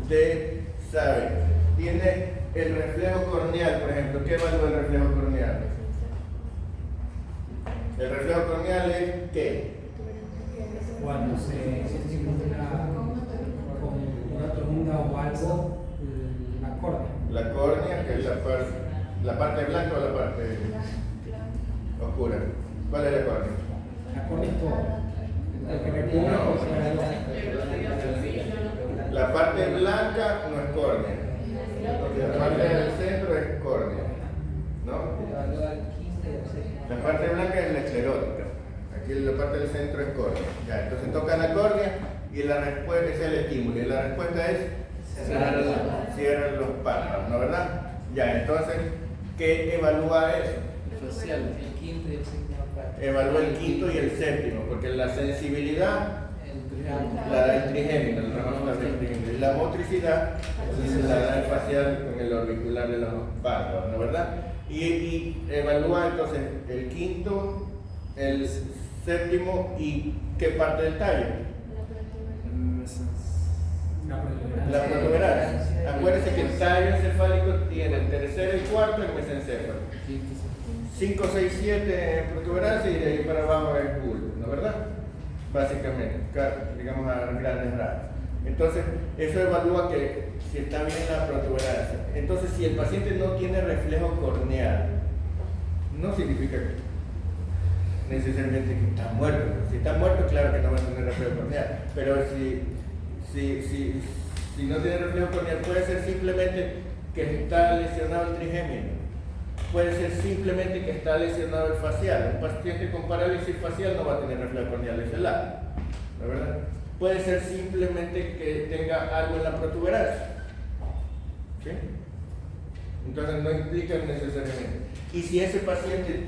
Usted sabe, tiene el reflejo corneal, por ejemplo. ¿Qué evalúa el reflejo corneal? El reflejo corneal es ¿qué? Cuando se estimula con una tormenta o algo, la córnea. La córnea, que es la parte blanca o la parte oscura. ¿Cuál es la córnea? La córnea es todo. El que recubre La parte blanca no es córnea. La parte del centro es córnea, ¿no? La parte blanca es la esclerótica. Aquí la parte del centro es córnea. Ya, entonces toca la córnea y la respuesta es el estímulo. Y la respuesta es cierran los párpados, ¿no verdad? Ya, entonces, ¿qué evalúa eso? Facial. el quinto y el séptimo. Evalúa el quinto y el séptimo, porque la sensibilidad la da el trigémino, el ramo del trigémino, y la motricidad la da el facial con el auricular de los párpados, ¿no verdad? Y evalúa entonces el quinto, el séptimo y ¿qué parte del tallo? La protuberancia. Acuérdense que el tallo encefálico tiene el tercero y cuarto en mesencéfalo. 5, 6, 7 protuberancia y de ahí para abajo es bulbo, ¿no verdad? Básicamente, digamos a grandes rasgos. Entonces, eso evalúa que si está bien la protuberancia. Entonces, si el paciente no tiene reflejo corneal, no significa necesariamente que está muerto. Si está muerto, claro que no va a tener reflejo corneal. Pero si no tiene reflejo corneal, puede ser simplemente que está lesionado el trigémino. Puede ser simplemente que está lesionado el facial. Un paciente con parálisis facial no va a tener reflejo corneal de ese lado, ¿no verdad? Puede ser simplemente que tenga algo en la protuberancia, ¿sí? Entonces no implica necesariamente. Y si ese paciente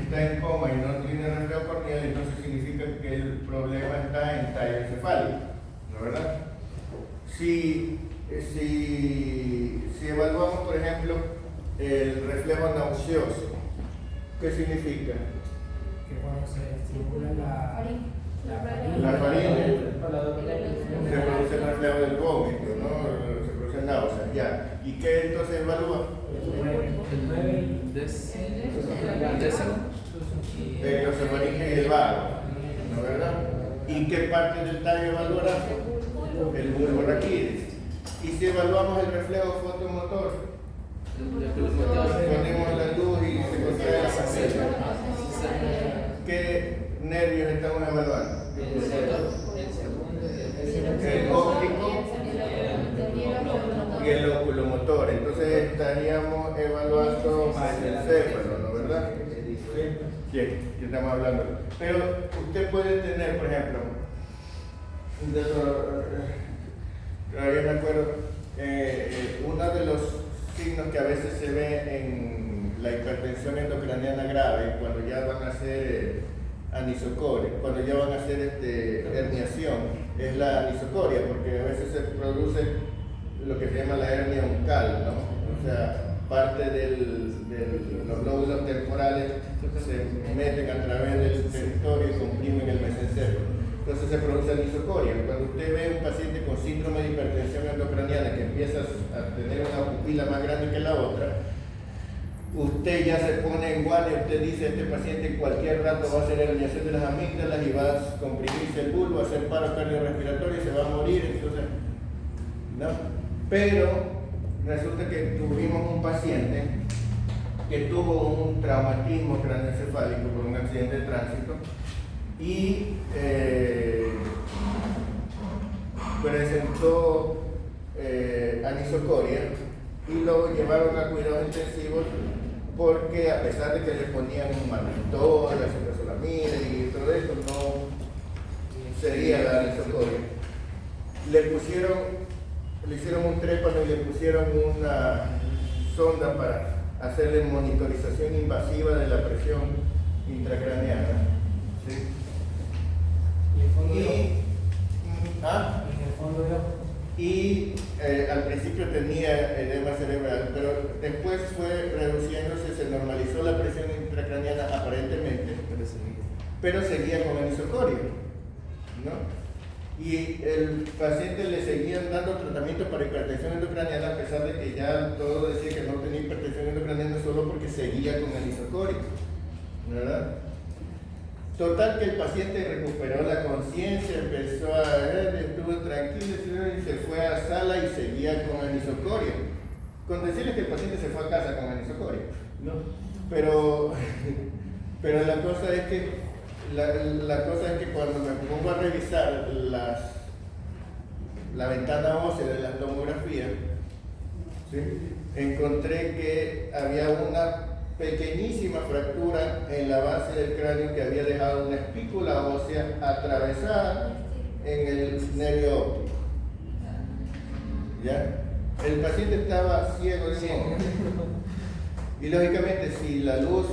está en coma y no tiene reflejo corneal, entonces significa que el problema está en tallo encefálico, ¿no verdad? Si evaluamos, por ejemplo, el reflejo nauseoso, ¿qué significa? Que cuando se estimula La faringe, se produce el reflejo del vómito, ¿no? Se produce náusea, ya. ¿Y qué entonces evalúa? El décimo. El osefaringe y el vago, ¿no verdad? ¿Y qué parte del tallo evaluará? El bulbo raquídeo. Y si evaluamos el reflejo fotomotor, ponemos la luz y se contrae la pupila. ¿Qué nervios estamos evaluando? El óptico y el oculomotor. Entonces estaríamos evaluando el encéfalo, ¿no verdad? Sí, que estamos hablando. Pero usted puede tener, por ejemplo, todavía me acuerdo, uno de los signos que a veces se ve en la hipertensión endocraniana grave, cuando ya van a hacer anisocoria, cuando ya van a hacer herniación, es la anisocoria, porque a veces se produce lo que se llama la hernia uncal, ¿no? O sea, parte de los lóbulos temporales se meten a través del territorio y comprimen el mesencéfalo. Entonces se produce anisocoria. Cuando usted ve un paciente con síndrome de hipertensión endocraniana que empieza a tener una pupila más grande que la otra, usted ya se pone en guardia, usted dice este paciente en cualquier rato va a hacer herniación de las amígdalas y va a comprimirse el bulbo, a hacer paro cardiorrespiratorio y se va a morir, entonces, ¿no? Pero resulta que tuvimos un paciente que tuvo un traumatismo craneoencefálico por un accidente de tránsito y presentó anisocoria y lo llevaron a cuidados intensivos porque a pesar de que le ponían un mannitol, acetazolamida y todo esto, no sería la anisocoria. Le hicieron un trépano y le pusieron una sonda para hacerle monitorización invasiva de la presión intracraneana. ¿Sí? ¿Y el fondo de ¿Ah? ¿Y el fondo de Y al principio tenía edema cerebral, pero después fue reduciéndose, se normalizó la presión intracraneana aparentemente, pero seguía con anisocoria, ¿no? Y el paciente le seguían dando tratamiento para hipertensión endocraniana a pesar de que ya todo decía que no tenía hipertensión endocraniana solo porque seguía con anisocoria, ¿verdad? Total que el paciente recuperó la conciencia, empezó a ver, estuvo tranquilo y se fue a sala y seguía con anisocoria. Con decirle que el paciente se fue a casa con anisocoria, ¿no? Pero la cosa es que cuando me pongo a revisar la ventana ósea de la tomografía, ¿sí?, encontré que había una pequeñísima fractura en la base del cráneo que había dejado una espícula ósea atravesada en el nervio óptico. ¿Ya? El paciente estaba ciego de modo. Y lógicamente si la luz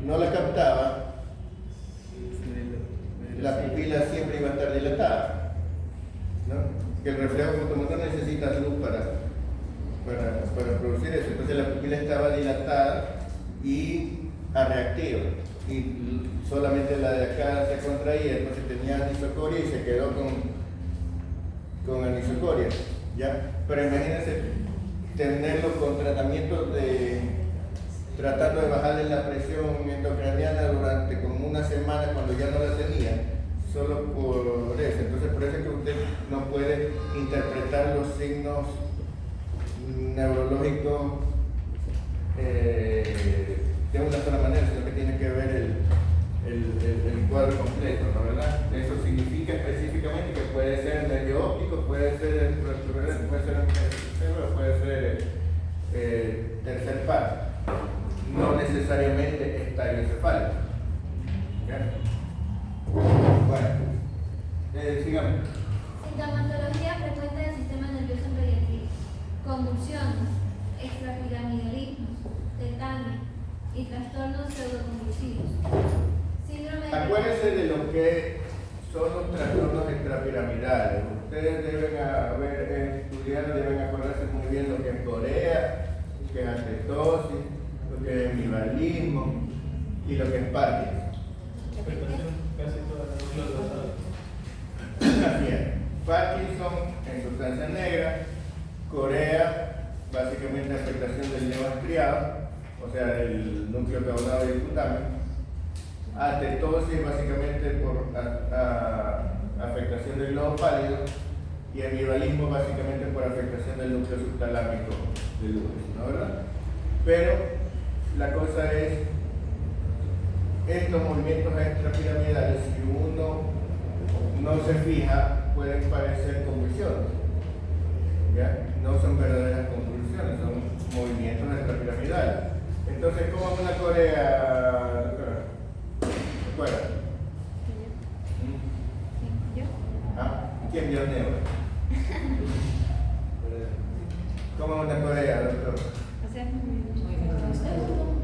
no la captaba, la pupila siempre iba a estar dilatada, ¿no? Que el reflejo fotomotor necesita luz para producir eso. Entonces la pupila estaba dilatada y reactiva, y solamente la de acá se contraía, entonces tenía anisocoria y se quedó con anisocoria, ¿ya? Pero imagínense tenerlo con tratamiento tratando de bajarle la presión endocraniana durante como una semana cuando ya no la tenía, solo por eso. Entonces por eso es que usted no puede interpretar los signos neurológicos de una sola manera, sino que tiene que ver el cuadro completo, ¿no, verdad? Eso significa específicamente que puede ser nervio óptico, puede ser tercer par, no necesariamente estadioencefálico. Bueno, sigamos. Sintomatología frecuente del sistema nervioso pediátrico: convulsiones, extrapiramidalismos, tetania y trastornos pseudoconvulsivos. Síndrome de... Acuérdense de lo que son los trastornos extrapiramidales. Ustedes deben estudiar, deben acordarse muy bien lo que es corea, lo que es acetosis, lo que es hemibalismo y lo que es Parkinson. Casi todas las Así es. Parkinson en sustancia negra, corea, básicamente afectación del nervio estriado, o sea, del núcleo caudado y el cutámeno. Acetosis básicamente por afectación del globo pálido, y hemibalismo básicamente por afectación del núcleo subtalámico del útero, ¿no, verdad? Pero la cosa es, estos movimientos extrapiramidales, si uno no se fija, pueden parecer convulsiones, ¿ya? No son verdaderas convulsiones, son movimientos extrapiramidales. Entonces, ¿cómo es una corea, doctora? ¿Recuerda? ¿Yo? ¿Quién vio neuro? ¿Cómo es una corea, doctor? O sea,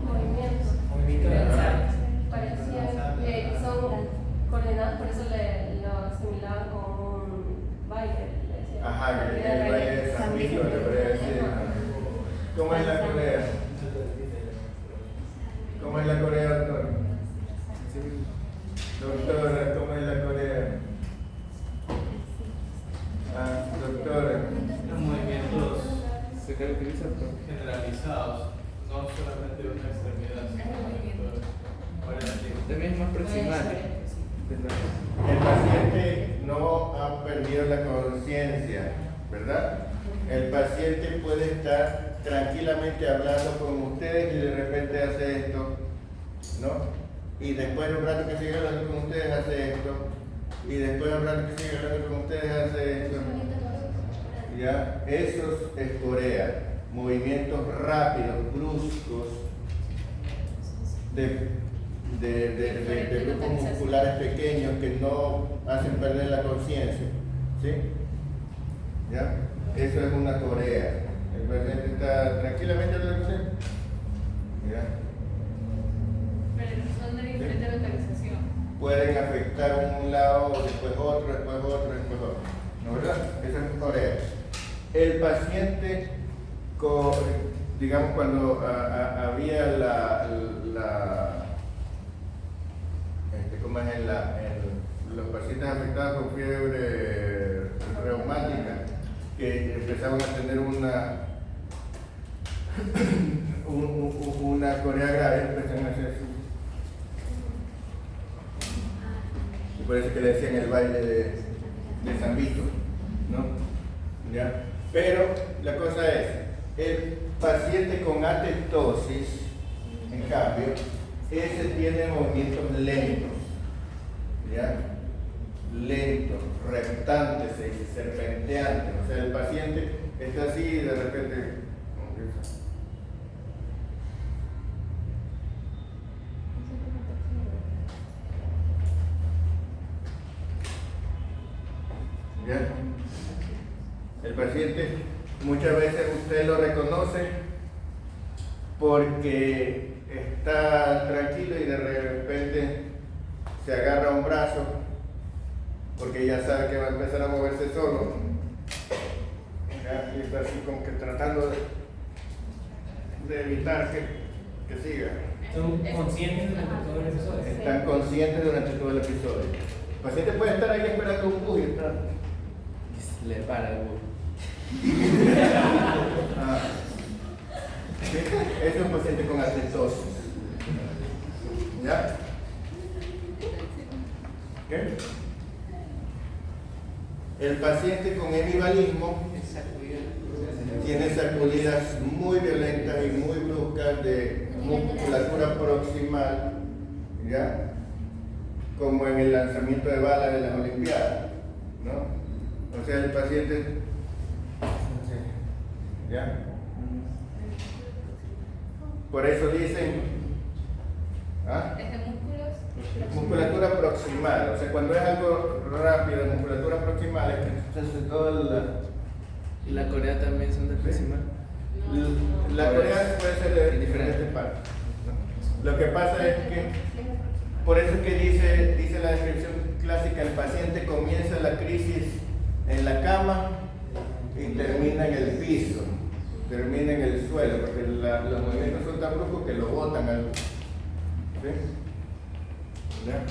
movimientos. movimiento de lanzar? Parecían, son coordenadas, por eso lo asimilaban con un baile. le decían. Ajá, el baile de San Miguel, le podría decir. ¿Cómo es la corea? ¿Cómo es la corea, doctor? Doctora, ¿cómo es la corea? Doctora. Los movimientos Se caracteriza por generalizados, no solamente de una extremidad, sino también es más proximal. El paciente no ha perdido la conciencia, ¿verdad? El paciente puede estar tranquilamente hablando con ustedes y de repente hace esto, ¿no? Y después de un rato que sigue hablando con ustedes hace esto, y después de un rato que sigue hablando con ustedes hace esto. ¿Ya? Eso es corea, movimientos rápidos, bruscos, de grupos musculares pequeños que no hacen perder la conciencia. ¿Sí? ¿Ya? Eso es una corea. El paciente está tranquilamente hablando con usted. ¿Ya? Pero son de diferente localización. Pueden afectar un lado, después otro, después otro, después otro. ¿No verdad? Eso es corea. El paciente, digamos, cuando había ¿cómo es? Los pacientes afectados con fiebre reumática, que empezaban a tener una corea grave, empezaron a hacer así. Y por eso que le decían el baile de San Vito, ¿no? ¿Ya? Pero la cosa es, el paciente con atetosis, en cambio, ese tiene movimientos lentos, ¿ya? Lentos, reptantes, se dice, serpenteantes. O sea, el paciente está así y de repente... ¿Ya? El paciente, muchas veces usted lo reconoce porque está tranquilo y de repente se agarra un brazo porque ya sabe que va a empezar a moverse solo. ¿Ya? Y está así como que tratando de evitar que siga. ¿Son conscientes durante todo el episodio? Están conscientes durante todo el episodio. El paciente puede estar ahí esperando un bus y está... Le para el bus. ¿Sí? Es un paciente con atetosis. ¿Ya? ¿Qué? El paciente con hemibalismo tiene sacudidas muy violentas y muy bruscas de musculatura proximal, ¿ya? Como en el lanzamiento de balas de las Olimpiadas, ¿no? O sea, el paciente, ¿ya? Por eso dicen, ¿Es de músculos? musculatura proximal, o sea, cuando es algo rápido, musculatura proximal, es que entonces toda ¿Y la corea también son de proximal? la corea puede ser de diferentes partes, ¿no? Lo que pasa es que, por eso es que dice la descripción clásica, el paciente comienza la crisis en la cama y termina en el piso, termina en el suelo, porque los movimientos son tan bruscos que lo botan al... ¿Sí? ¿Ya?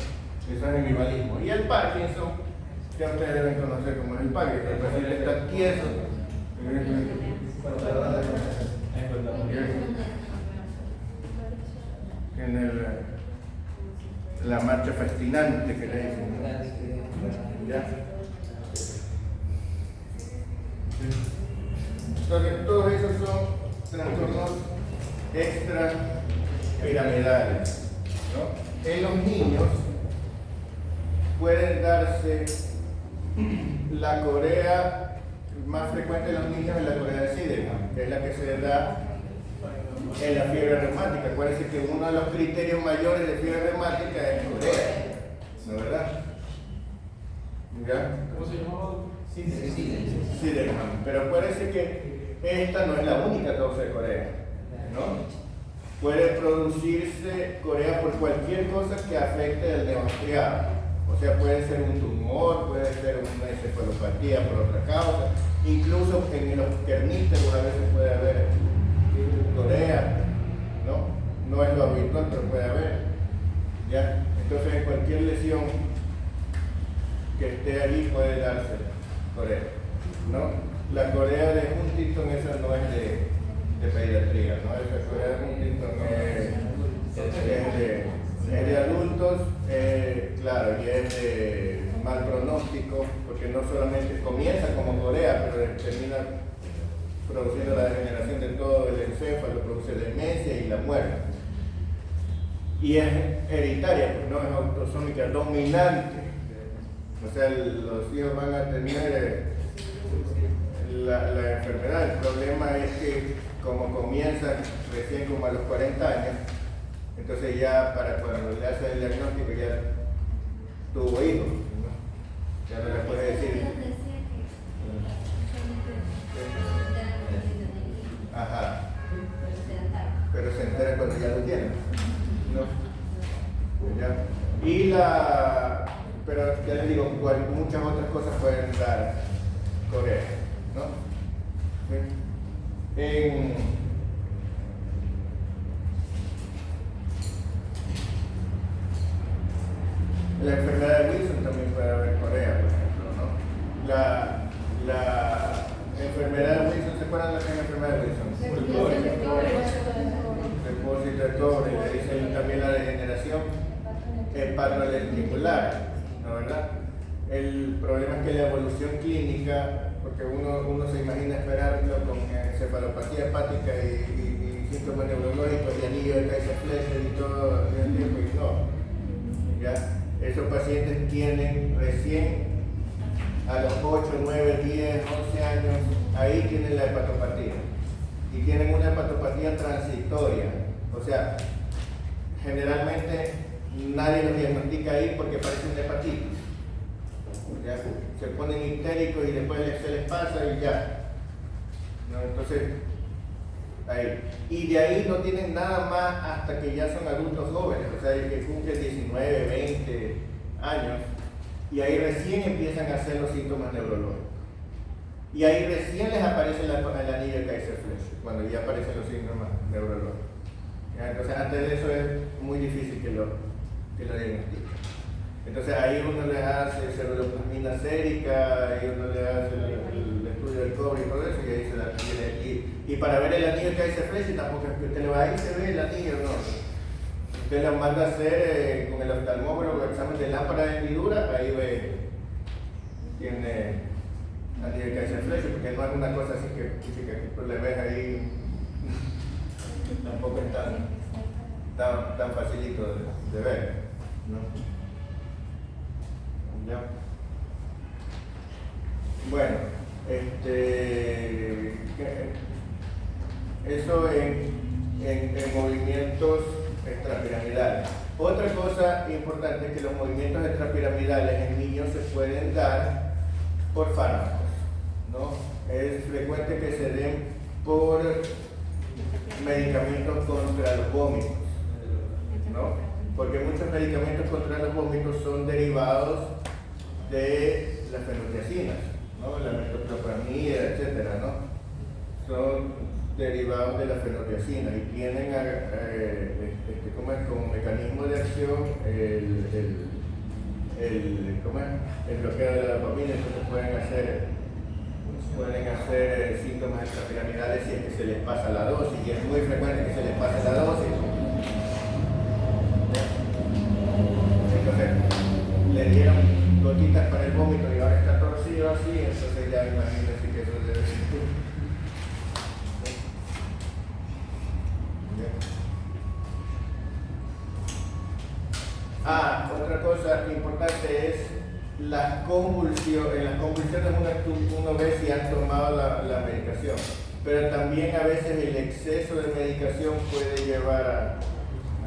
Eso es el hemibalismo. Y el Parkinson, ya ustedes deben conocer cómo es el Parkinson, el paciente está quieto. Tiene la marcha fascinante que le dicen. ¿Ya? Entonces, todos esos son trastornos extrapiramidales, ¿no? En los niños pueden darse la corea más frecuente de los niños, es la corea de Sydenham, que es la que se da en la fiebre reumática. Acuérdense que uno de los criterios mayores de fiebre reumática es corea, ¿no es verdad? ¿Ya? ¿Cómo se llamaba? Sydenham. Pero acuérdense que esta no es la única causa de corea, ¿no? Puede producirse corea por cualquier cosa que afecte el neostriado. O sea, puede ser un tumor, puede ser una encefalopatía por otra causa, incluso en los pernísteros a veces puede haber corea, ¿no? No es lo habitual, pero puede haber. ¿Ya? Entonces, en cualquier lesión que esté allí puede darse corea, ¿no? La corea de Huntington, esa no es de pediatría, ¿no? Esa corea de Huntington es de adultos, claro, y es de mal pronóstico, porque no solamente comienza como corea, pero termina produciendo la degeneración de todo el encéfalo, produce demencia y la muerte. Y es hereditaria, pues no es autosómica, dominante. O sea, los hijos van a tener la enfermedad. El problema es que como comienzan recién como a los 40 años, entonces ya para cuando le hacen el diagnóstico ya tuvo hijos, ¿no? Ya no le puede decir. Ajá. Pero se entera cuando ya lo tienen, ¿no? ¿Ya? Pero ya les digo, muchas otras cosas pueden dar Corea, ¿no? ¿Sí? La enfermedad de Wilson también puede haber Corea, por ejemplo, ¿no? La enfermedad de Wilson, ¿se acuerdan de la enfermedad de Wilson? Depósito de cobre, le dicen también la degeneración hepatolenticular, ¿no, verdad? El problema es que la evolución clínica, porque uno se imagina esperarlo con encefalopatía hepática y síntomas neurológicos y anillo de Kaiser-Fleischer y todo el tiempo, y no. ¿Ya? Esos pacientes tienen recién a los 8, 9, 10, 11 años, ahí tienen la hepatopatía. Y tienen una hepatopatía transitoria. O sea, generalmente nadie los diagnostica ahí porque parece una hepatitis. ¿Ya? Se ponen histéricos y después se les pasa y ya. ¿No? Entonces, ahí. Y de ahí no tienen nada más hasta que ya son adultos jóvenes, o sea, que cumplen 19, 20 años, y ahí recién empiezan a hacer los síntomas neurológicos. Y ahí recién les aparece el anillo de Kaiser-Fleischer, cuando ya aparecen los síntomas neurológicos. ¿Ya? Entonces, antes de eso es muy difícil que lo diagnostiquen. Entonces, ahí uno les hace ceruloplasmina sérica, ahí uno le hace el estudio del cobre y todo eso, y ahí se la tiene. Y para ver el anillo de Kaiser-Fleischer tampoco es que usted le va ahí se ve el anillo, no. Usted la manda a hacer con el oftalmólogo el examen de lámpara de hendidura, ahí ve, tiene anillo de Kaiser-Fleischer, porque no es una cosa así que tú le ves ahí, tampoco es tan facilito de ver, ¿no? ¿Ya? Bueno, eso en movimientos extrapiramidales. Otra cosa importante es que los movimientos extrapiramidales en niños se pueden dar por fármacos, ¿no? Es frecuente que se den por medicamentos contra los vómitos, ¿no? Porque muchos medicamentos contra los vómitos son derivados de las fenotiacinas, ¿no? La metoclopramida, etcétera, ¿no? Son derivados de la fenotiacina y tienen como mecanismo de acción el bloqueo de la dopamina. Entonces pueden hacer síntomas extrapiramidales si es que se les pasa la dosis, y es muy frecuente que se les pase la dosis. Entonces le dieron gotitas para el vómito y ahora está torcido así, entonces ya imagínense que eso debe ser. Otra cosa importante es las convulsiones. En las convulsiones uno ve si han tomado la medicación, pero también a veces el exceso de medicación puede llevar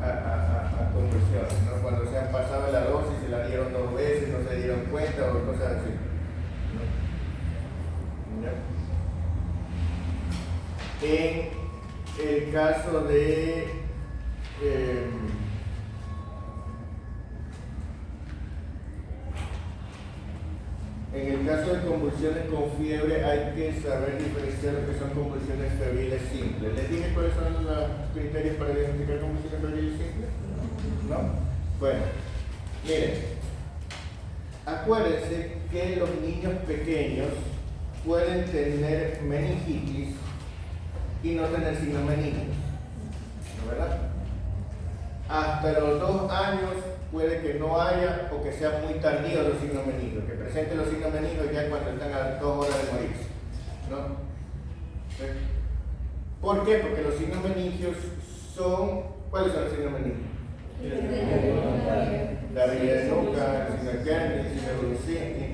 a convulsiones, ¿no? Cuando se han pasado la dosis, se la dieron 2 veces, no se dieron cuenta o cosas así, ¿no? En el caso de convulsiones con fiebre hay que saber diferenciar lo que son convulsiones febriles simples. ¿Les dije cuáles son los criterios para diagnosticar convulsiones febriles simples? ¿No? Bueno, miren, acuérdense que los niños pequeños pueden tener meningitis y no tener signos meningitis, ¿no, verdad? Hasta los 2 años puede que no haya o que sean muy tardíos los signos meningos, que presenten los signos meningos ya cuando están a 2 horas de morirse, ¿no? ¿Sí? ¿Por qué? Porque los signos meningios son, ¿cuáles son los signos meningios? La herida de nuca, el signo de Kennedy, el signo de Brunelleschi.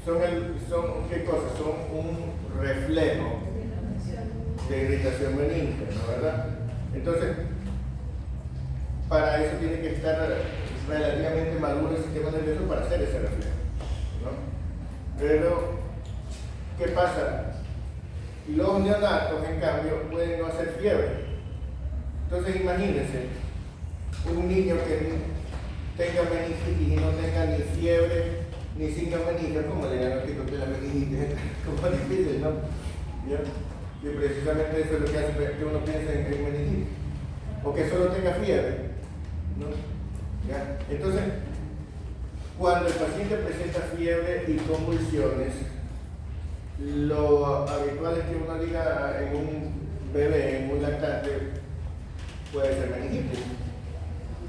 Son ¿qué cosas? Son un reflejo de irritación meningia, ¿no? ¿Verdad? Entonces, para eso tiene que estar relativamente maduro el sistema nervioso para hacer ese reflejo, ¿no? Pero, ¿qué pasa? Los neonatos, en cambio, pueden no hacer fiebre. Entonces, imagínense un niño que tenga meningitis y no tenga ni fiebre ni signos meningios, como le diagnostico que la meningitis es como difícil, ¿no? ¿Ya? Y precisamente eso es lo que hace que uno piense en meningitis. O que solo tenga fiebre, ¿no? ¿Ya? Entonces, cuando el paciente presenta fiebre y convulsiones, lo habitual es que uno diga en un bebé, en un lactante, puede ser meningitis,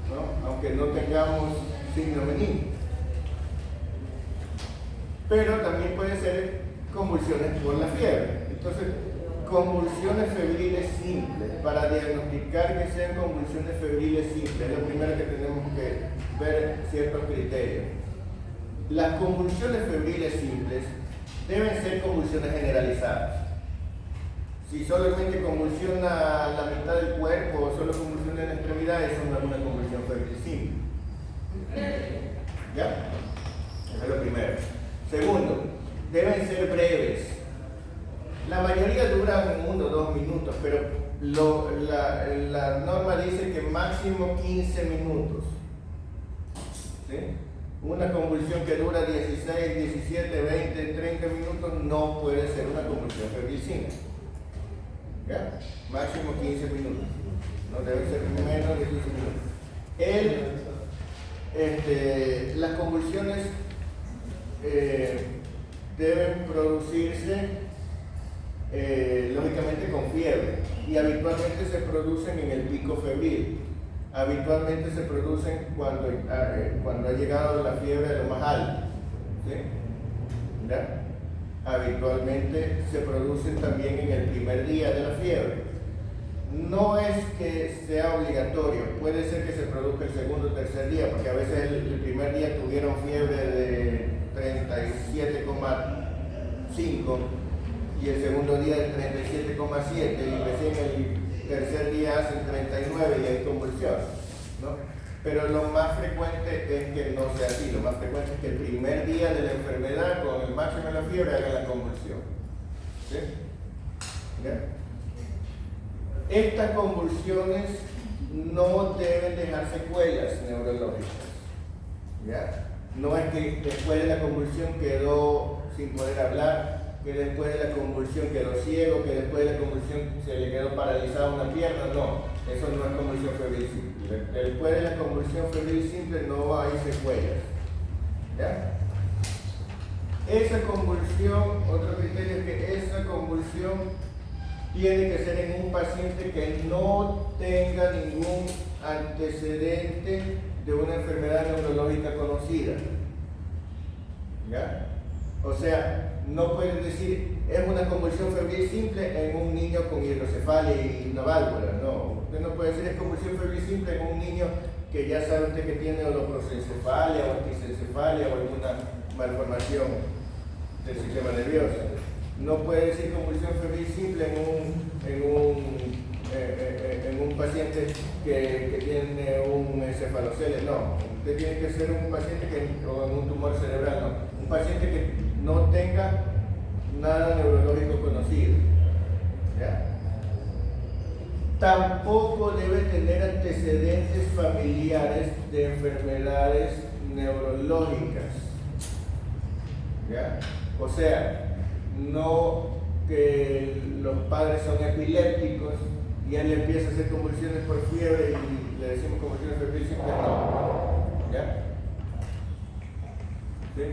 ¿no? Aunque no tengamos signo meningio. Pero también puede ser convulsiones por la fiebre. Entonces, convulsiones febriles simples, para diagnosticar que sean convulsiones febriles simples, es lo primero que tenemos que ver ciertos criterios. Las convulsiones febriles simples deben ser convulsiones generalizadas. Si solamente convulsiona la mitad del cuerpo o solo convulsiona en la extremidad, eso no es una convulsión febril simple. ¿Ya? Eso es lo primero. Segundo, deben ser breves. La mayoría duran 1 o 2 minutos, pero la norma dice que máximo 15 minutos. ¿Sí? Una convulsión que dura 16, 17, 20, 30 minutos no puede ser una convulsión febril simple. ¿Ya? Máximo 15 minutos. No debe ser menos de 15 minutos. Las convulsiones deben producirse lógicamente con fiebre y habitualmente se producen en el pico febril. Habitualmente se producen cuando ha llegado la fiebre a lo más alto. ¿Sí? ¿Ya? Habitualmente se producen también en el primer día de la fiebre. No es que sea obligatorio, puede ser que se produzca el segundo o tercer día, porque a veces el primer día tuvieron fiebre de 37,5 y el segundo día de 37,7 y recién el tercer día hacen 39 y hay convulsión, ¿no? Pero lo más frecuente es que no sea así, lo más frecuente es que el primer día de la enfermedad con el máximo de la fiebre haga la convulsión. ¿Sí? ¿Ya? Estas convulsiones no deben dejar secuelas neurológicas. ¿Ya? No es que después de la convulsión quedó sin poder hablar, que después de la convulsión quedó ciego, que después de la convulsión se le quedó paralizada una pierna. No, eso no es convulsión febril simple. Después de la convulsión febril simple no hay secuelas. ¿Ya? Esa convulsión, otro criterio es que esa convulsión tiene que ser en un paciente que no tenga ningún antecedente de una enfermedad neurológica conocida. ¿Ya? O sea, no pueden decir, es una convulsión febril simple en un niño con hidrocefalia y una válvula. No, usted no puede decir es convulsión febril simple en un niño que ya sabe usted que tiene holoprosencefalia o antisencefalia o alguna malformación del sistema nervioso. No puede decir convulsión febril simple en un paciente que tiene un encefalocele. No, usted tiene que ser un paciente o en un tumor cerebral. No, un paciente que no tenga nada neurológico conocido. ¿Ya? Tampoco debe tener antecedentes familiares de enfermedades neurológicas. ¿Ya? O sea, no que los padres son epilépticos y él empieza a hacer convulsiones por fiebre y le decimos convulsiones febriles simples, no. ¿Ya? ¿Sí?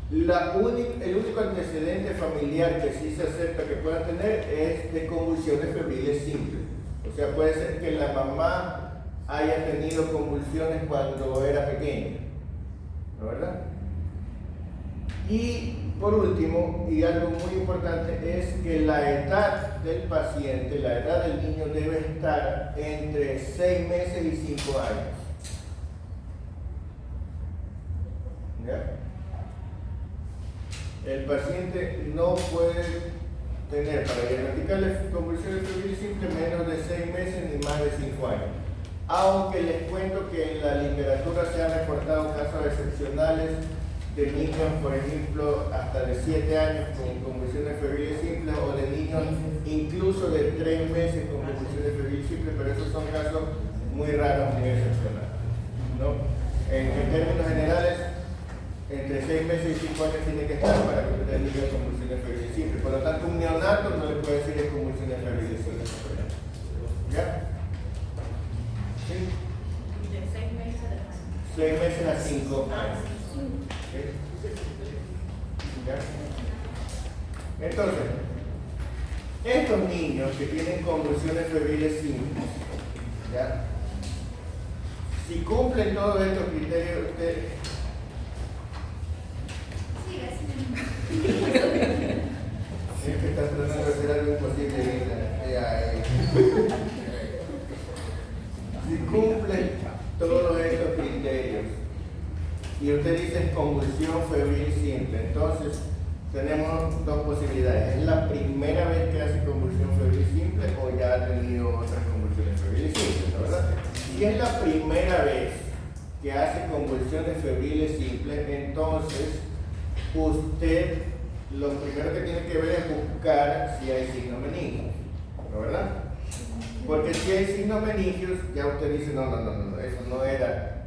El único antecedente familiar que sí se acepta que puedan tener es de convulsiones febriles simples. O sea, puede ser que la mamá haya tenido convulsiones cuando era pequeña, ¿no, verdad? Y por último, y algo muy importante, es que la edad del paciente, la edad del niño debe estar entre 6 meses y 5 años. ¿Ya? El paciente no puede tener para diagnosticarle convulsiones febriles simples menos de 6 meses ni más de 5 años. Aunque les cuento que en la literatura se han reportado casos excepcionales de niños, por ejemplo, hasta de 7 años con convulsiones febriles simples o de niños incluso de 3 meses con convulsiones febriles simples, pero esos son casos muy raros, muy excepcionales, ¿no? En términos generales, entre 6 meses y 5 años tiene que estar para que usted diga convulsiones febriles simples. Por lo tanto, un neonato no le puede decir es convulsiones febriles simples. ¿Ya? ¿Sí? De 6 meses a 6 meses a 5 años. ¿Sí? ¿Ya? Entonces, estos niños que tienen convulsiones febriles simples, ¿ya? Si cumplen todos estos criterios, ustedes. Es que están tratando de hacer algo imposible. Si cumplen todos estos criterios y usted dice convulsión febril simple, entonces tenemos dos posibilidades. ¿Es la primera vez que hace convulsión febril simple o ya ha tenido otras convulsiones febriles simples, ¿no, verdad? Si es la primera vez que hace convulsiones febriles simples, entonces usted lo primero que tiene que ver es buscar si hay signos meningios, ¿no, verdad? Porque si hay signos meningios, ya usted dice, no, eso no era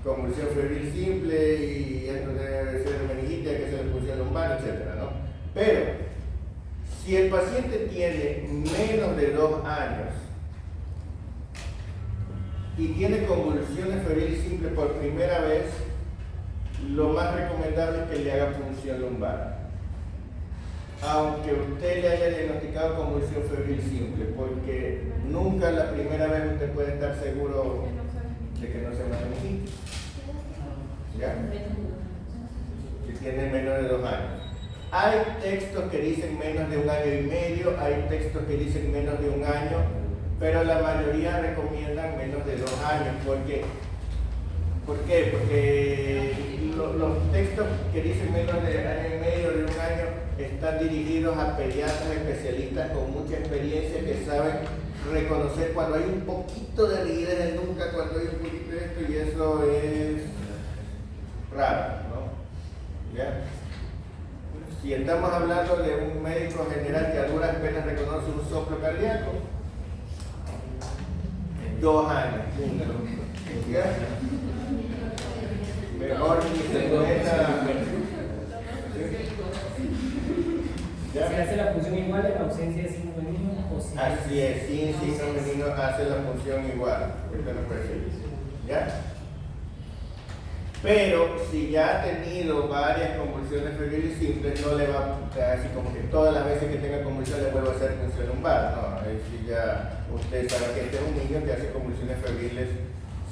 convulsión febril simple y esto debe ser meningitis, hay que hacer expulsión lumbar, etc., ¿no? Pero, si el paciente tiene menos de 2 años y tiene convulsiones febriles simples por primera vez, lo más recomendable es que le haga punción lumbar. Aunque usted le haya diagnosticado convulsión febril simple, porque nunca la primera vez usted puede estar seguro de que no sea una meningitis. ¿Ya? Que tiene menos de 2 años. Hay textos que dicen menos de 1 año y medio, hay textos que dicen menos de 1 año, pero la mayoría recomiendan menos de 2 años. ¿Por qué? Porque los textos que dicen menos de 1 año y medio, de 1 año, están dirigidos a pediatras especialistas con mucha experiencia que saben reconocer cuando hay un poquito de rigidez en nuca, cuando hay un poquito de esto, y eso es raro, ¿no? ¿Ya? Si estamos hablando de un médico general que a duras penas reconoce un soplo cardíaco, 2 años, punto. ¿Ya? Mejor ni se meta. ¿Ya? ¿Se hace la función igual en ausencia de signos meningios o sí? Así es, sin signos meningios hace la función igual. Ahorita no puede ser. ¿Ya? Pero si ya ha tenido varias convulsiones febriles simples, no le va a así como que todas las veces que tenga convulsiones le vuelva a hacer función lumbar. No, ahí sí ya usted sabe que este es un niño que hace convulsiones febriles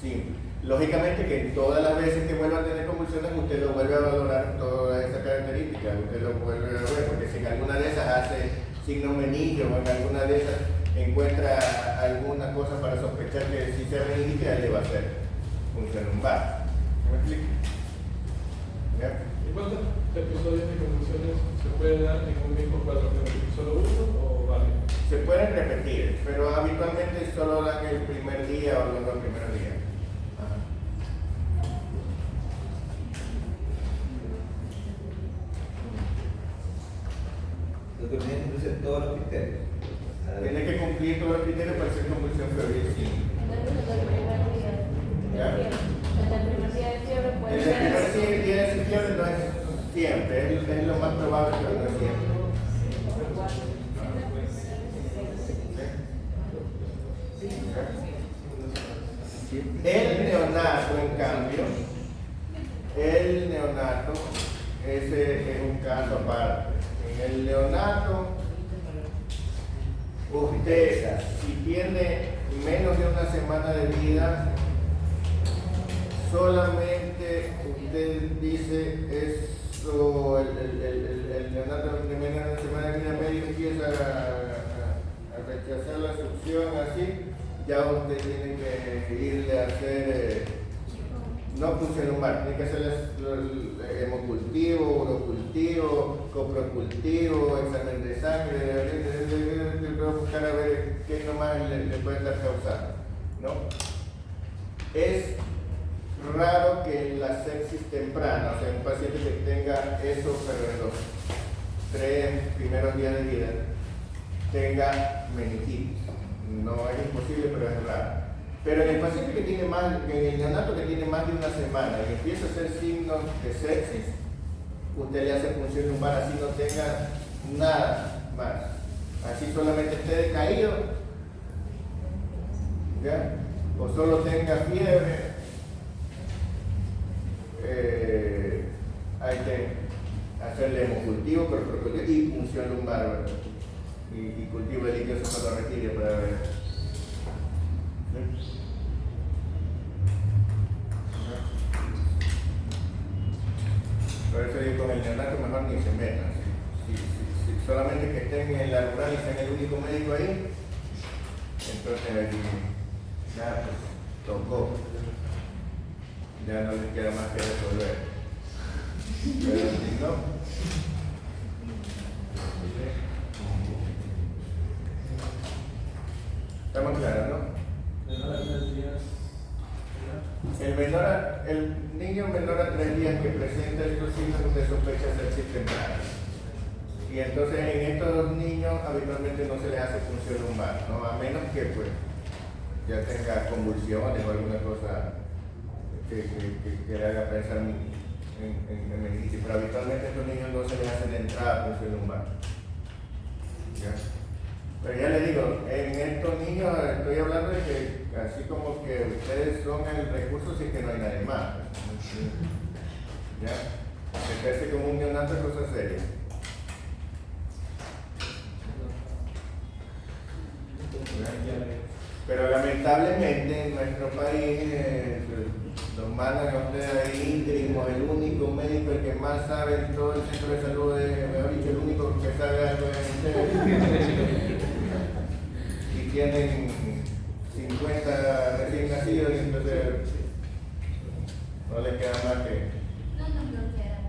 simples. Lógicamente que en todas las veces que vuelva a tener convulsiones usted lo vuelve a valorar todas esas características, usted lo vuelve a ver, porque si en alguna de esas hace signos meningios o en alguna de esas encuentra alguna cosa para sospechar que si sea meningitis, le va a hacer función lumbar. ¿Me explico? ¿Ya? ¿Y cuántos episodios de convulsiones se puede dar en un mismo cuadro? ¿Solo uno o varios? Se pueden repetir, pero habitualmente solo dan el primer día o los 2 primeros días. Entonces, tiene que cumplir todos los criterios. Tiene que cumplir todos los criterios para hacer convulsión febril simple. ¿Ya? Desde el primer día de fiebre puede El ser. primer día de fiebre no es siempre, es lo más probable, pero no es siempre. El neonato, en cambio, ese es un caso aparte. En el neonato, usted, si tiene menos de 1 semana de vida, solamente usted dice es o el neonato de menos de una semana de vida media empieza a rechazar la succión así, ya usted tiene que irle a hacer no punción lumbar, tiene que hacer el hemocultivo, urocultivo, coprocultivo, examen de sangre, buscar a ver qué nomás le puede estar causando, ¿no? Es raro que la sepsis temprana, o sea, un paciente que tenga eso, pero en los 3 primeros días de vida, tenga meningitis. No es imposible, pero es raro. Pero en el paciente que tiene más, en el neonato que tiene más de una semana y empieza a hacer signos de sepsis, usted le hace punción lumbar así no tenga nada más. Así solamente esté decaído, ¿ya? O solo tenga fiebre, hay que hacerle hemocultivo, coprocultivo y punción lumbar, ¿verdad? Y cultivo de líquido cefalorraquídeo para ver. Por eso digo, con el neonato mejor ni se metan. Si solamente que estén en la rural y sean el único médico ahí, entonces ya pues, tocó. Ya no les queda más que resolver. Pero si no, estamos claros, ¿no? El niño menor a 3 días que presenta estos signos de sospecha sepsis temprana. Y entonces en estos niños habitualmente no se les hace punción lumbar, ¿no? A menos que pues ya tenga convulsiones o alguna cosa que le haga pensar en meningitis. Pero habitualmente a estos niños no se les hace de entrada punción lumbar. ¿Ya? Pero ya les digo, en estos niños estoy hablando de que así como que ustedes son el recurso si es que no hay nadie más. ¿Ya? Meterse como un neonato es cosa seria. Pero lamentablemente en nuestro país los mandan a ustedes ahí íntimos, el único médico, el que más sabe en todo el centro de salud, mejor dicho, el único que sabe algo es ustedes. Y tienen 50 recién nacidos y entonces no les queda más que... No bloquearon.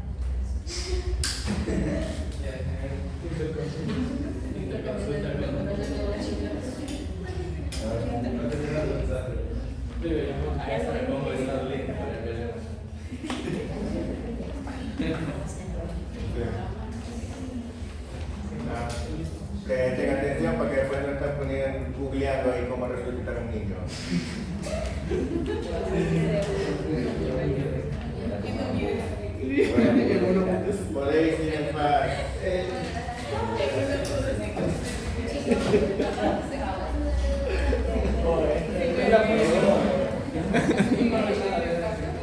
Que tengan atención para que después no estén poniendo, googleando ahí cómo resucitar a un niño. Bueno, podéis ir en paz.